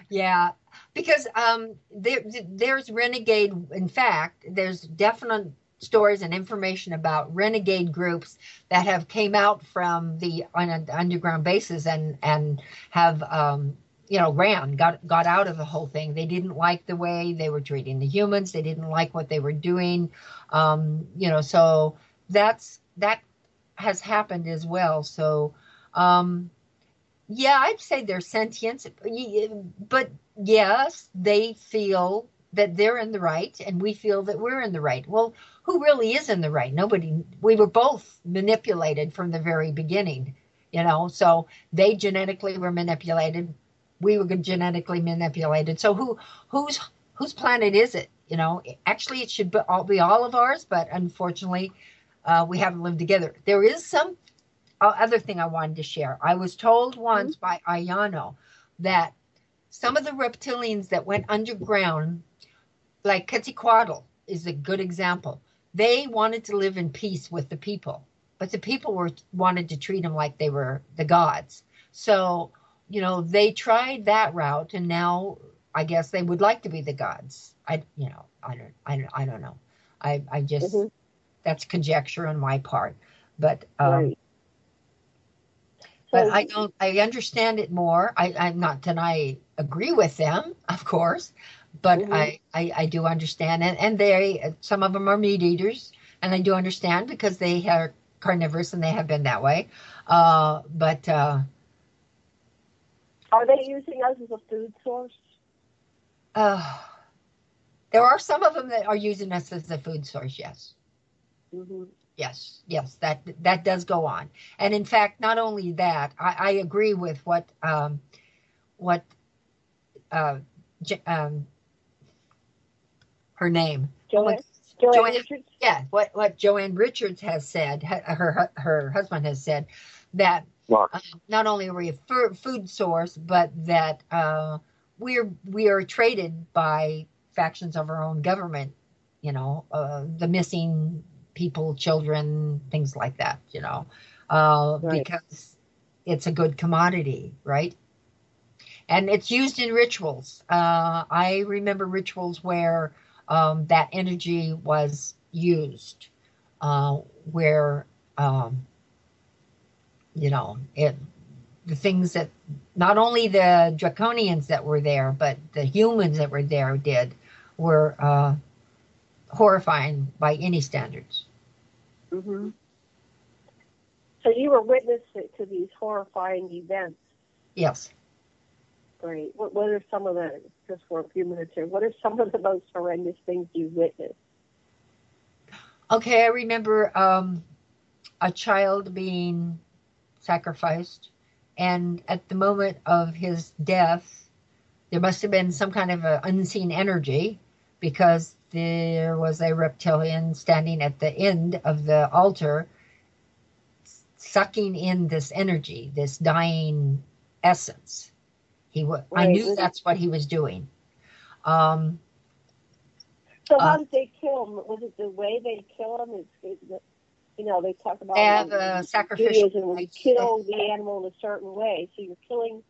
Yeah, because there's renegade. In fact, there's definite stories and information about renegade groups that have came out from the underground bases and have got out of the whole thing. They didn't like the way they were treating the humans. They didn't like what they were doing. So that has happened as well. So I'd say they're sentient, but yes, they feel that they're in the right and we feel that we're in the right. Well, who really is in the right? Nobody. We were both manipulated from the very beginning, so they genetically were manipulated. We were genetically manipulated. So whose planet is it? Actually it should be all of ours, but unfortunately we haven't lived together. There is some other thing I wanted to share. I was told once by Ayano that some of the reptilians that went underground, like Quetzalcoatl is a good example. They wanted to live in peace with the people, but the people wanted to treat them like they were the gods. So, they tried that route, and now I guess they would like to be the gods. I don't know. I just that's conjecture on my part, but right. But I understand it more. I'm not that I agree with them, of course, but I do understand. And some of them are meat eaters, and I do understand because they are carnivorous and they have been that way. But are they using us as a food source? There are some of them that are using us as a food source, yes. Mm-hmm. Yes, that does go on. And in fact, not only that, I agree with what her name. Joanne Richards? Yeah, what Joanne Richards has said, her husband has said, that not only are we a food source, but that we are traded by factions of our own government, the missing people, children, things like that, right. Because it's a good commodity, right? And it's used in rituals. I remember rituals where that energy was used, where, you know, the things that not only the draconians that were there, but the humans that were there were horrifying by any standards. Mm-hmm. So you were witness to these horrifying events. Yes. Great. What are some of the, just for a few minutes here, what are some of the most horrendous things you witnessed? Okay, I remember a child being sacrificed, and at the moment of his death, there must have been some kind of an unseen energy, because there was a reptilian standing at the end of the altar, sucking in this energy, this dying essence. I knew that's what he was doing. So how did they kill him? Was it the way they kill him? You know, they talk about they have a sacrificial. When you kill the animal in a certain way, so you're killing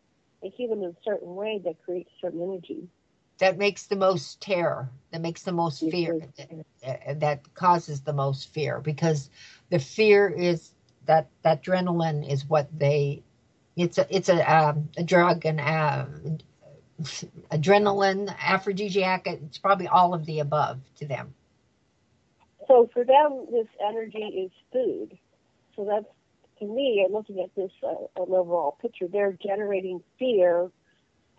a human in a certain way that creates certain energy. That makes the most terror. That makes the most fear. That causes the most fear, because the fear is that adrenaline is what they. It's a drug, and adrenaline, aphrodisiac. It's probably all of the above to them. So for them, this energy is food. So that's, to me, looking at this an overall picture, they're generating fear.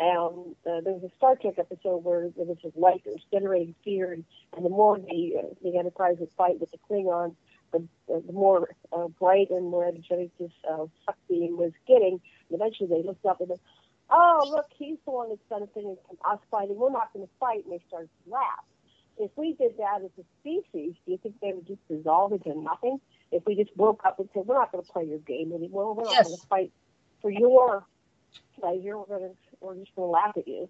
And there was a Star Trek episode where there was a light that was generating fear, and the more the Enterprise would fight with the Klingons, the more bright and more energetic this suck beam was getting. And eventually they looked up and said, oh, look, he's the one that's benefiting from us fighting. We're not going to fight. And they started to laugh. If we did that as a species, do you think they would just dissolve into nothing? If we just woke up and said, we're not going to play your game anymore. We're not going to fight for your pleasure. We're just going to laugh at you.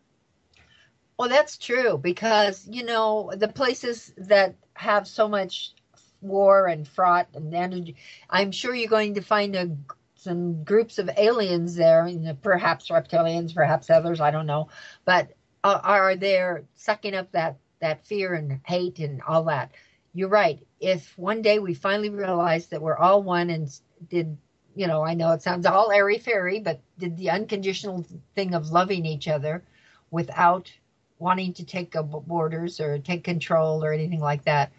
Well, that's true, because, you know, the places that have so much war and fraught and energy, I'm sure you're going to find some groups of aliens there, you know, perhaps reptilians, perhaps others, I don't know, but are there sucking up that fear and hate and all that. You're right. If one day we finally realize that we're all one and did, you know, I know it sounds all airy-fairy, but did the unconditional thing of loving each other without wanting to take borders or take control or anything like that,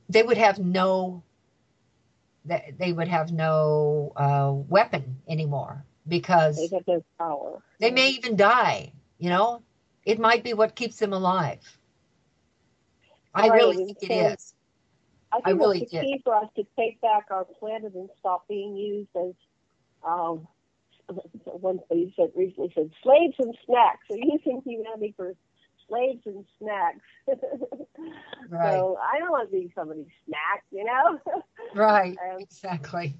they would have no weapon anymore, because they have no power. They may even die. You know, it might be what keeps them alive. I really think it is. I think it's the key for us to take back our planet and stop being used as one place recently said, slaves and snacks. They're using humanity for slaves and snacks. Right. So I don't want to be somebody's snack, you know? Right, exactly.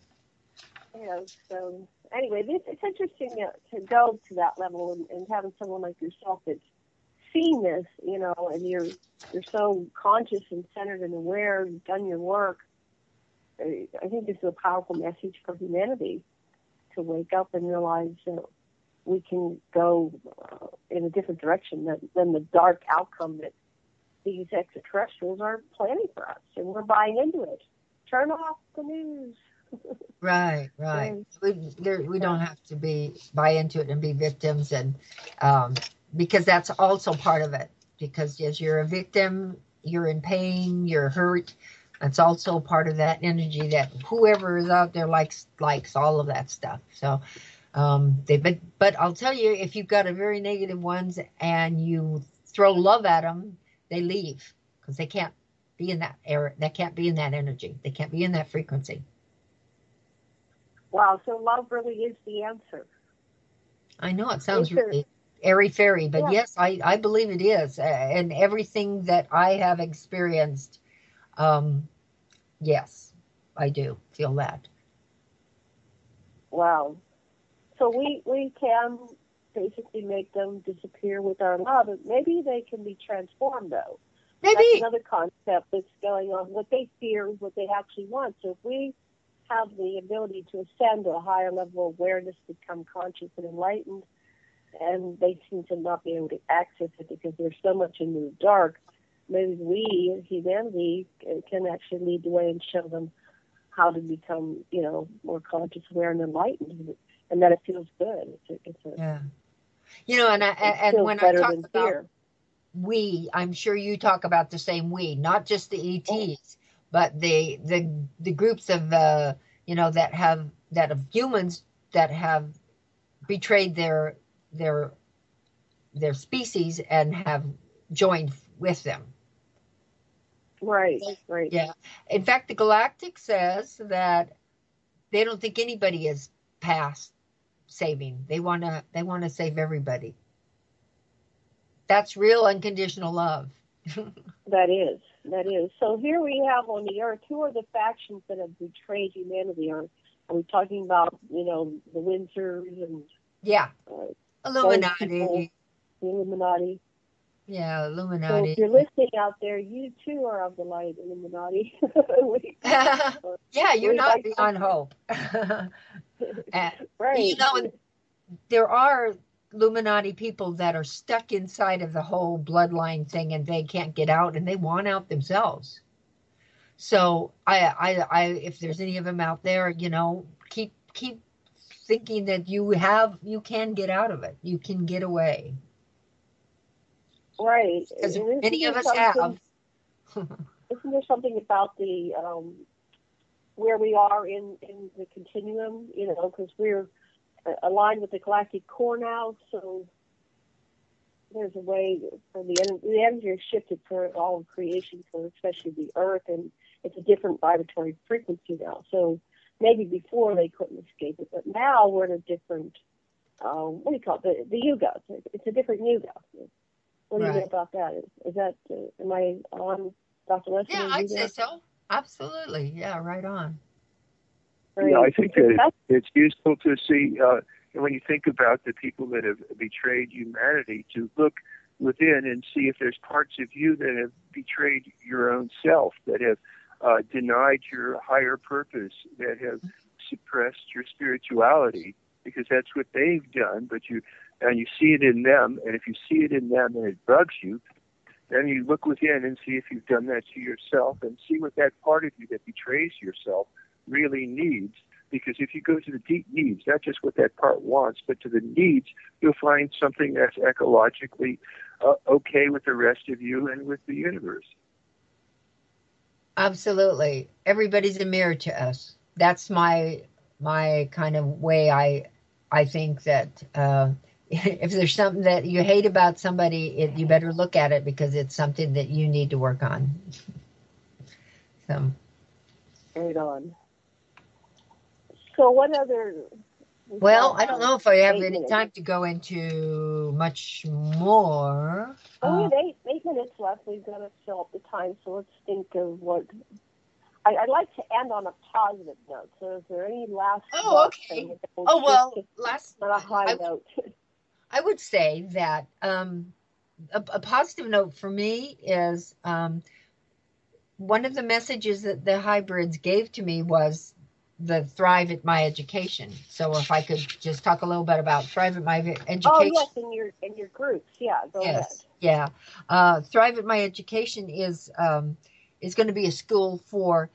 You know, so anyway, it's interesting to go to that level and having someone like yourself that's seen this, you know, and you're so conscious and centered and aware, you've done your work. I think this is a powerful message for humanity, to wake up and realize that we can go in a different direction than the dark outcome that these extraterrestrials are planning for us, and we're buying into it. Turn off the news. Right. We don't have to buy into it and be victims, and because that's also part of it. Because as you're a victim, you're in pain, you're hurt. That's also part of that energy that whoever is out there likes all of that stuff. So, but I'll tell you, if you've got a very negative ones and you throw love at them, they leave, because they can't be in that era. They can't be in that energy. They can't be in that frequency. Wow. So love really is the answer. I know it sounds really airy-fairy, but yes, I believe it is. And everything that I have experienced, yes, I do feel that. Wow. So we can basically make them disappear with our love. Maybe they can be transformed, though. Maybe. That's another concept that's going on. What they fear is what they actually want. So if we have the ability to ascend to a higher level of awareness, become conscious and enlightened, and they seem to not be able to access it because there's so much in the dark. Maybe we, humanity, can actually lead the way and show them how to become, more conscious, aware, and enlightened, and that it feels good. Yeah. And when I talk about we, I'm sure you talk about the same we, not just the ETs, but the groups of that of humans that have betrayed their species and have joined with them. Right. Yeah. In fact, the Galactic says that they don't think anybody is past saving. They want to save everybody. That's real unconditional love. That is. So here we have on the Earth, who are the factions that have betrayed humanity? Are we talking about, the Windsors and Illuminati? The Illuminati. Yeah, Illuminati. So if you're listening out there, you too are of the light, Illuminati. Yeah, you're not beyond hope. Right. There are Illuminati people that are stuck inside of the whole bloodline thing, and they can't get out, and they want out themselves. So I if there's any of them out there, keep thinking that you can get out of it. You can get away. Right. Because many of us have. Isn't there something about the where we are in the continuum? Because we're aligned with the galactic core now, so there's a way for the energy is shifted for all of creation, for especially the Earth, and it's a different vibratory frequency now. So maybe before they couldn't escape it, but now we're in a different, what do you call it, the yuga. It's a different yuga. What do you think about that? Is that, am I on, Dr. Leslie? Yeah, I'd say so. Absolutely. Yeah, right on. Yeah, I think that it's useful to see, when you think about the people that have betrayed humanity, to look within and see if there's parts of you that have betrayed your own self, that have denied your higher purpose, that have suppressed your spirituality, because that's what they've done, and you see it in them, and if you see it in them and it bugs you, then you look within and see if you've done that to yourself, and see what that part of you that betrays yourself really needs. Because if you go to the deep needs, not just what that part wants, but to the needs, you'll find something that's ecologically okay with the rest of you and with the universe. Absolutely. Everybody's a mirror to us. That's my kind of way. I think that if there's something that you hate about somebody, you better look at it, because it's something that you need to work on. So. Right on. So what other... Well, I don't know if I have any time to go into much more. We have 8 minutes left. We've got to fill up the time, so let's think of what... I'd like to end on a positive note. So is there any last... okay. Last... On a high note. I would say that a positive note for me is one of the messages that the hybrids gave to me was the Thrive at My Education. So if I could just talk a little bit about Thrive at My Education. Oh, yes, in your groups. Yeah, go ahead. Yeah. Thrive at My Education is going to be a school for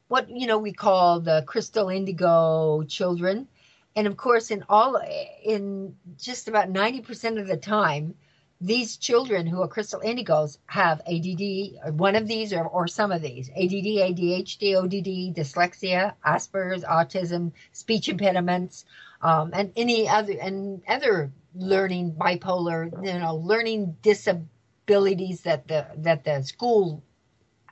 what, we call the crystal indigo children. And of course, in just about 90% of the time, these children who are crystal indigos have ADD, one of these or some of these: ADD, ADHD, ODD, dyslexia, Asperger's, autism, speech impediments, and other learning bipolar, learning disabilities that the school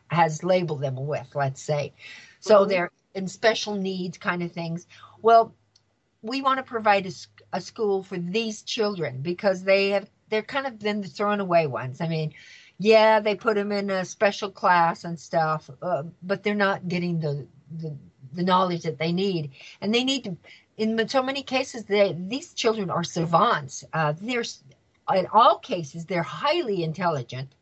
has labeled them with, let's say. So they're in special needs kind of things. Well, we want to provide a school for these children, because they're kind of been the thrown away ones. I mean, yeah, they put them in a special class and stuff, but they're not getting the knowledge that they need. And they need to, in so many cases, these children are savants. In all cases, they're highly intelligent,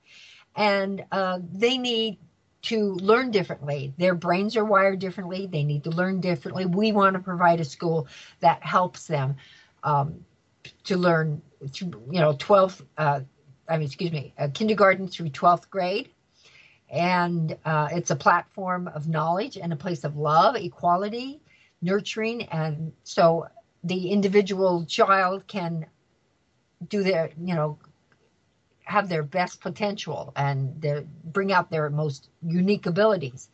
and they need to learn differently. Their brains are wired differently. They need to learn differently. We want to provide a school that helps them to learn, kindergarten through 12th grade. And it's a platform of knowledge and a place of love, equality, nurturing. And so the individual child can do their, have their best potential and bring out their most unique abilities,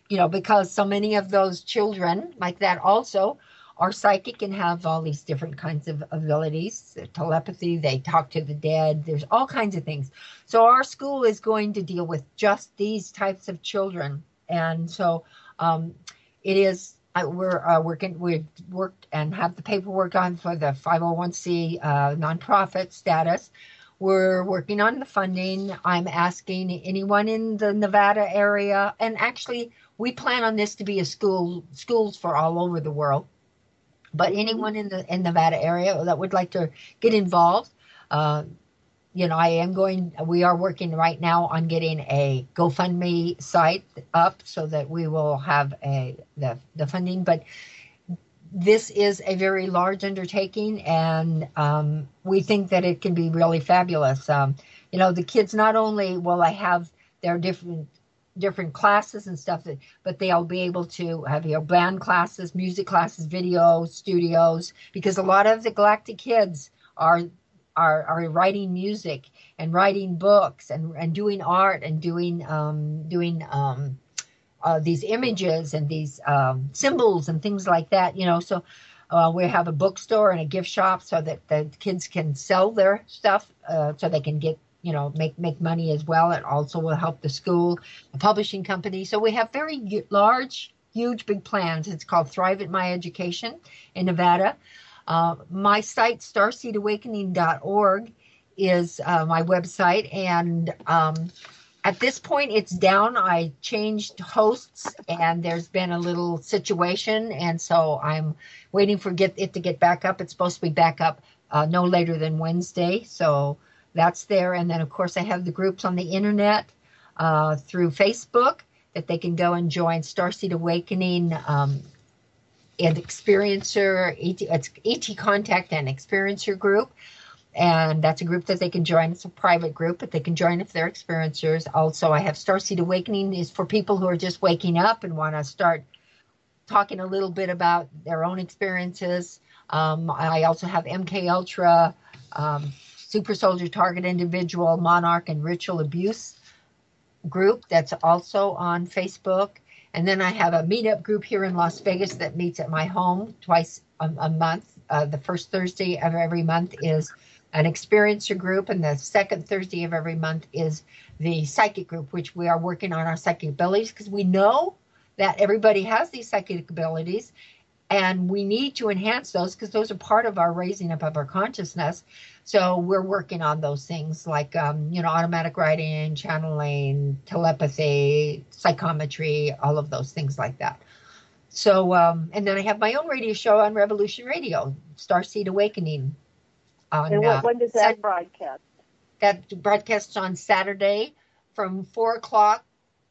because so many of those children like that also are psychic and have all these different kinds of abilities, telepathy, they talk to the dead, there's all kinds of things. So our school is going to deal with just these types of children. And so it is, we've worked and have the paperwork on for the 501c nonprofit status. We're working on the funding. I'm asking anyone in the Nevada area, and actually we plan on this to be schools for all over the world. But anyone in the Nevada area that would like to get involved, we are working right now on getting a GoFundMe site up so that we will have the funding. But this is a very large undertaking, and we think that it can be really fabulous. The kids not only will I have their different classes and stuff, but they'll be able to have band classes, music classes, video studios, because a lot of the galactic kids are writing music and writing books and doing art and doing these images and these symbols and things like that. So we have a bookstore and a gift shop so that the kids can sell their stuff so they can get make money as well. It also will help the school, a publishing company. So we have very large, huge, big plans. It's called Thrive at My Education in Nevada. My site, starseedawakening.org, is my website. And at this point, it's down. I changed hosts, and there's been a little situation. And so I'm waiting for it to get back up. It's supposed to be back up no later than Wednesday. So that's there. And then, of course, I have the groups on the internet through Facebook that they can go and join. Starseed Awakening and Experiencer, it's ET Contact and Experiencer group. And that's a group that they can join. It's a private group, but they can join if they're experiencers. Also, I have Starseed Awakening is for people who are just waking up and want to start talking a little bit about their own experiences. I also have MK Ultra, Super Soldier Target Individual, Monarch, and Ritual Abuse group that's also on Facebook. And then I have a meetup group here in Las Vegas that meets at my home twice a month. The first Thursday of every month is an experiencer group, and the second Thursday of every month is the psychic group, which we are working on our psychic abilities because we know that everybody has these psychic abilities, and we need to enhance those because those are part of our raising up of our consciousness. So we're working on those things like, automatic writing, channeling, telepathy, psychometry, all of those things like that. So, and then I have my own radio show on Revolution Radio, Starseed Awakening. And when does that broadcast? That broadcasts on Saturday from 4 o'clock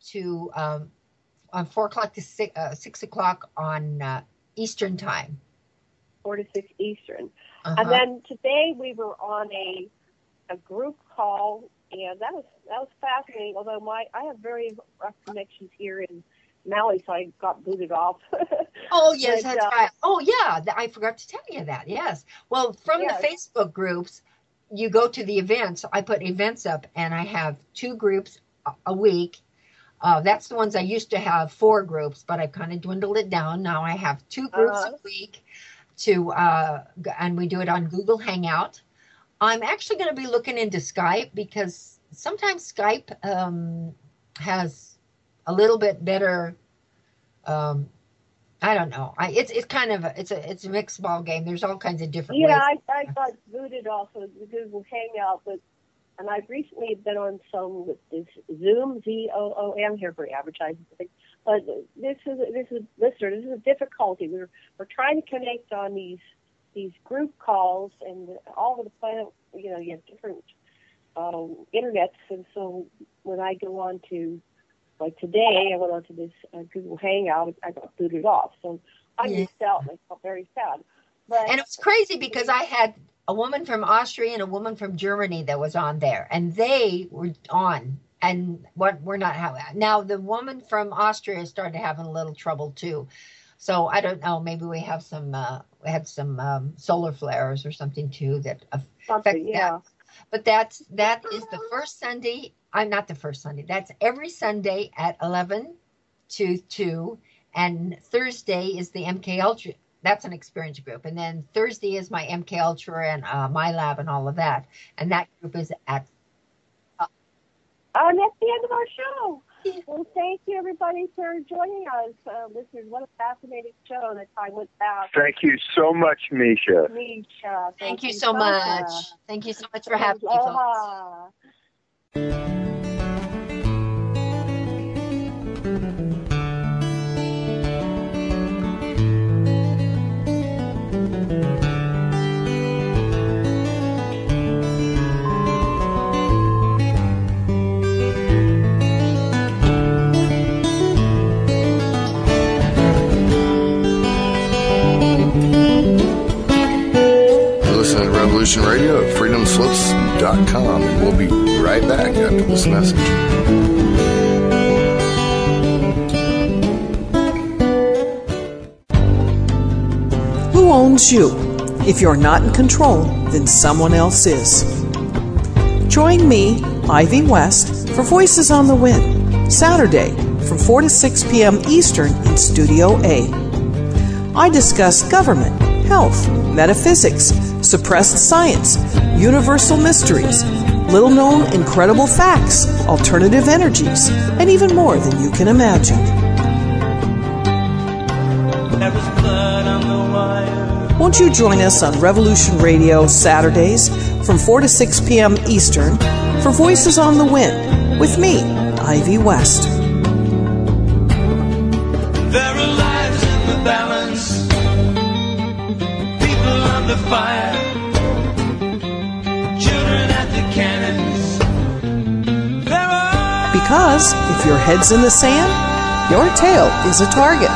to 6 o'clock on Eastern time. 4 to 6 Eastern. Uh-huh. And then today we were on a group call, and that was fascinating. Although I have very rough connections here in Maui, so I got booted off. Oh yes, that's right. Oh yeah, I forgot to tell you that. Yes. Well, from the Facebook groups, you go to the events. I put events up, and I have 2 groups a week. That's the ones I used to have 4 groups, but I kind of dwindled it down. Now I have 2 groups a week and we do it on Google Hangout. I'm actually going to be looking into Skype because sometimes Skype has a little bit better. I don't know. It's kind of it's a mixed ball game. There's all kinds of different ways. Yeah, I got booted off of the Google Hangout, and I've recently been on some with this Zoom, ZOOM, here for advertising. But this is a difficulty. We're trying to connect on these group calls, and all over the planet, you have different internets, and so when I go on to, like today, I went on to this Google Hangout, I got booted off. So I missed out, and I felt very sad. And it was crazy because I had a woman from Austria and a woman from Germany that was on there, and they were on. And what we're not having now, the woman from Austria started having a little trouble too. So I don't know. Maybe we have some solar flares or something too that affect that. But that is the first Sunday. I'm not the first Sunday. That's every Sunday at 11 to 2, and Thursday is the MK Ultra. That's an experience group, and then Thursday is my MK Ultra and MILAB and all of that. And that group is at. And that's the end of our show. Well, thank you, everybody, for joining us. Listeners, what a fascinating show. The time went fast. Thank you so much, Misha. Misha, thank you so much. Thank you so much for having me, folks. Revolution Radio at freedomslips.com, and we'll be right back after this message. Who owns you? If you're not in control, then someone else is. Join me, Ivy West, for Voices on the Wind, Saturday from 4 to 6 p.m. Eastern in Studio A. I discuss government, health, metaphysics, suppressed science, universal mysteries, little-known incredible facts, alternative energies, and even more than you can imagine. Won't you join us on Revolution Radio Saturdays from 4 to 6 p.m. Eastern for Voices on the Wind with me, Ivy West. There are lives in the balance, people under fire, children at the cannons. Because if your head's in the sand, your tail is a target.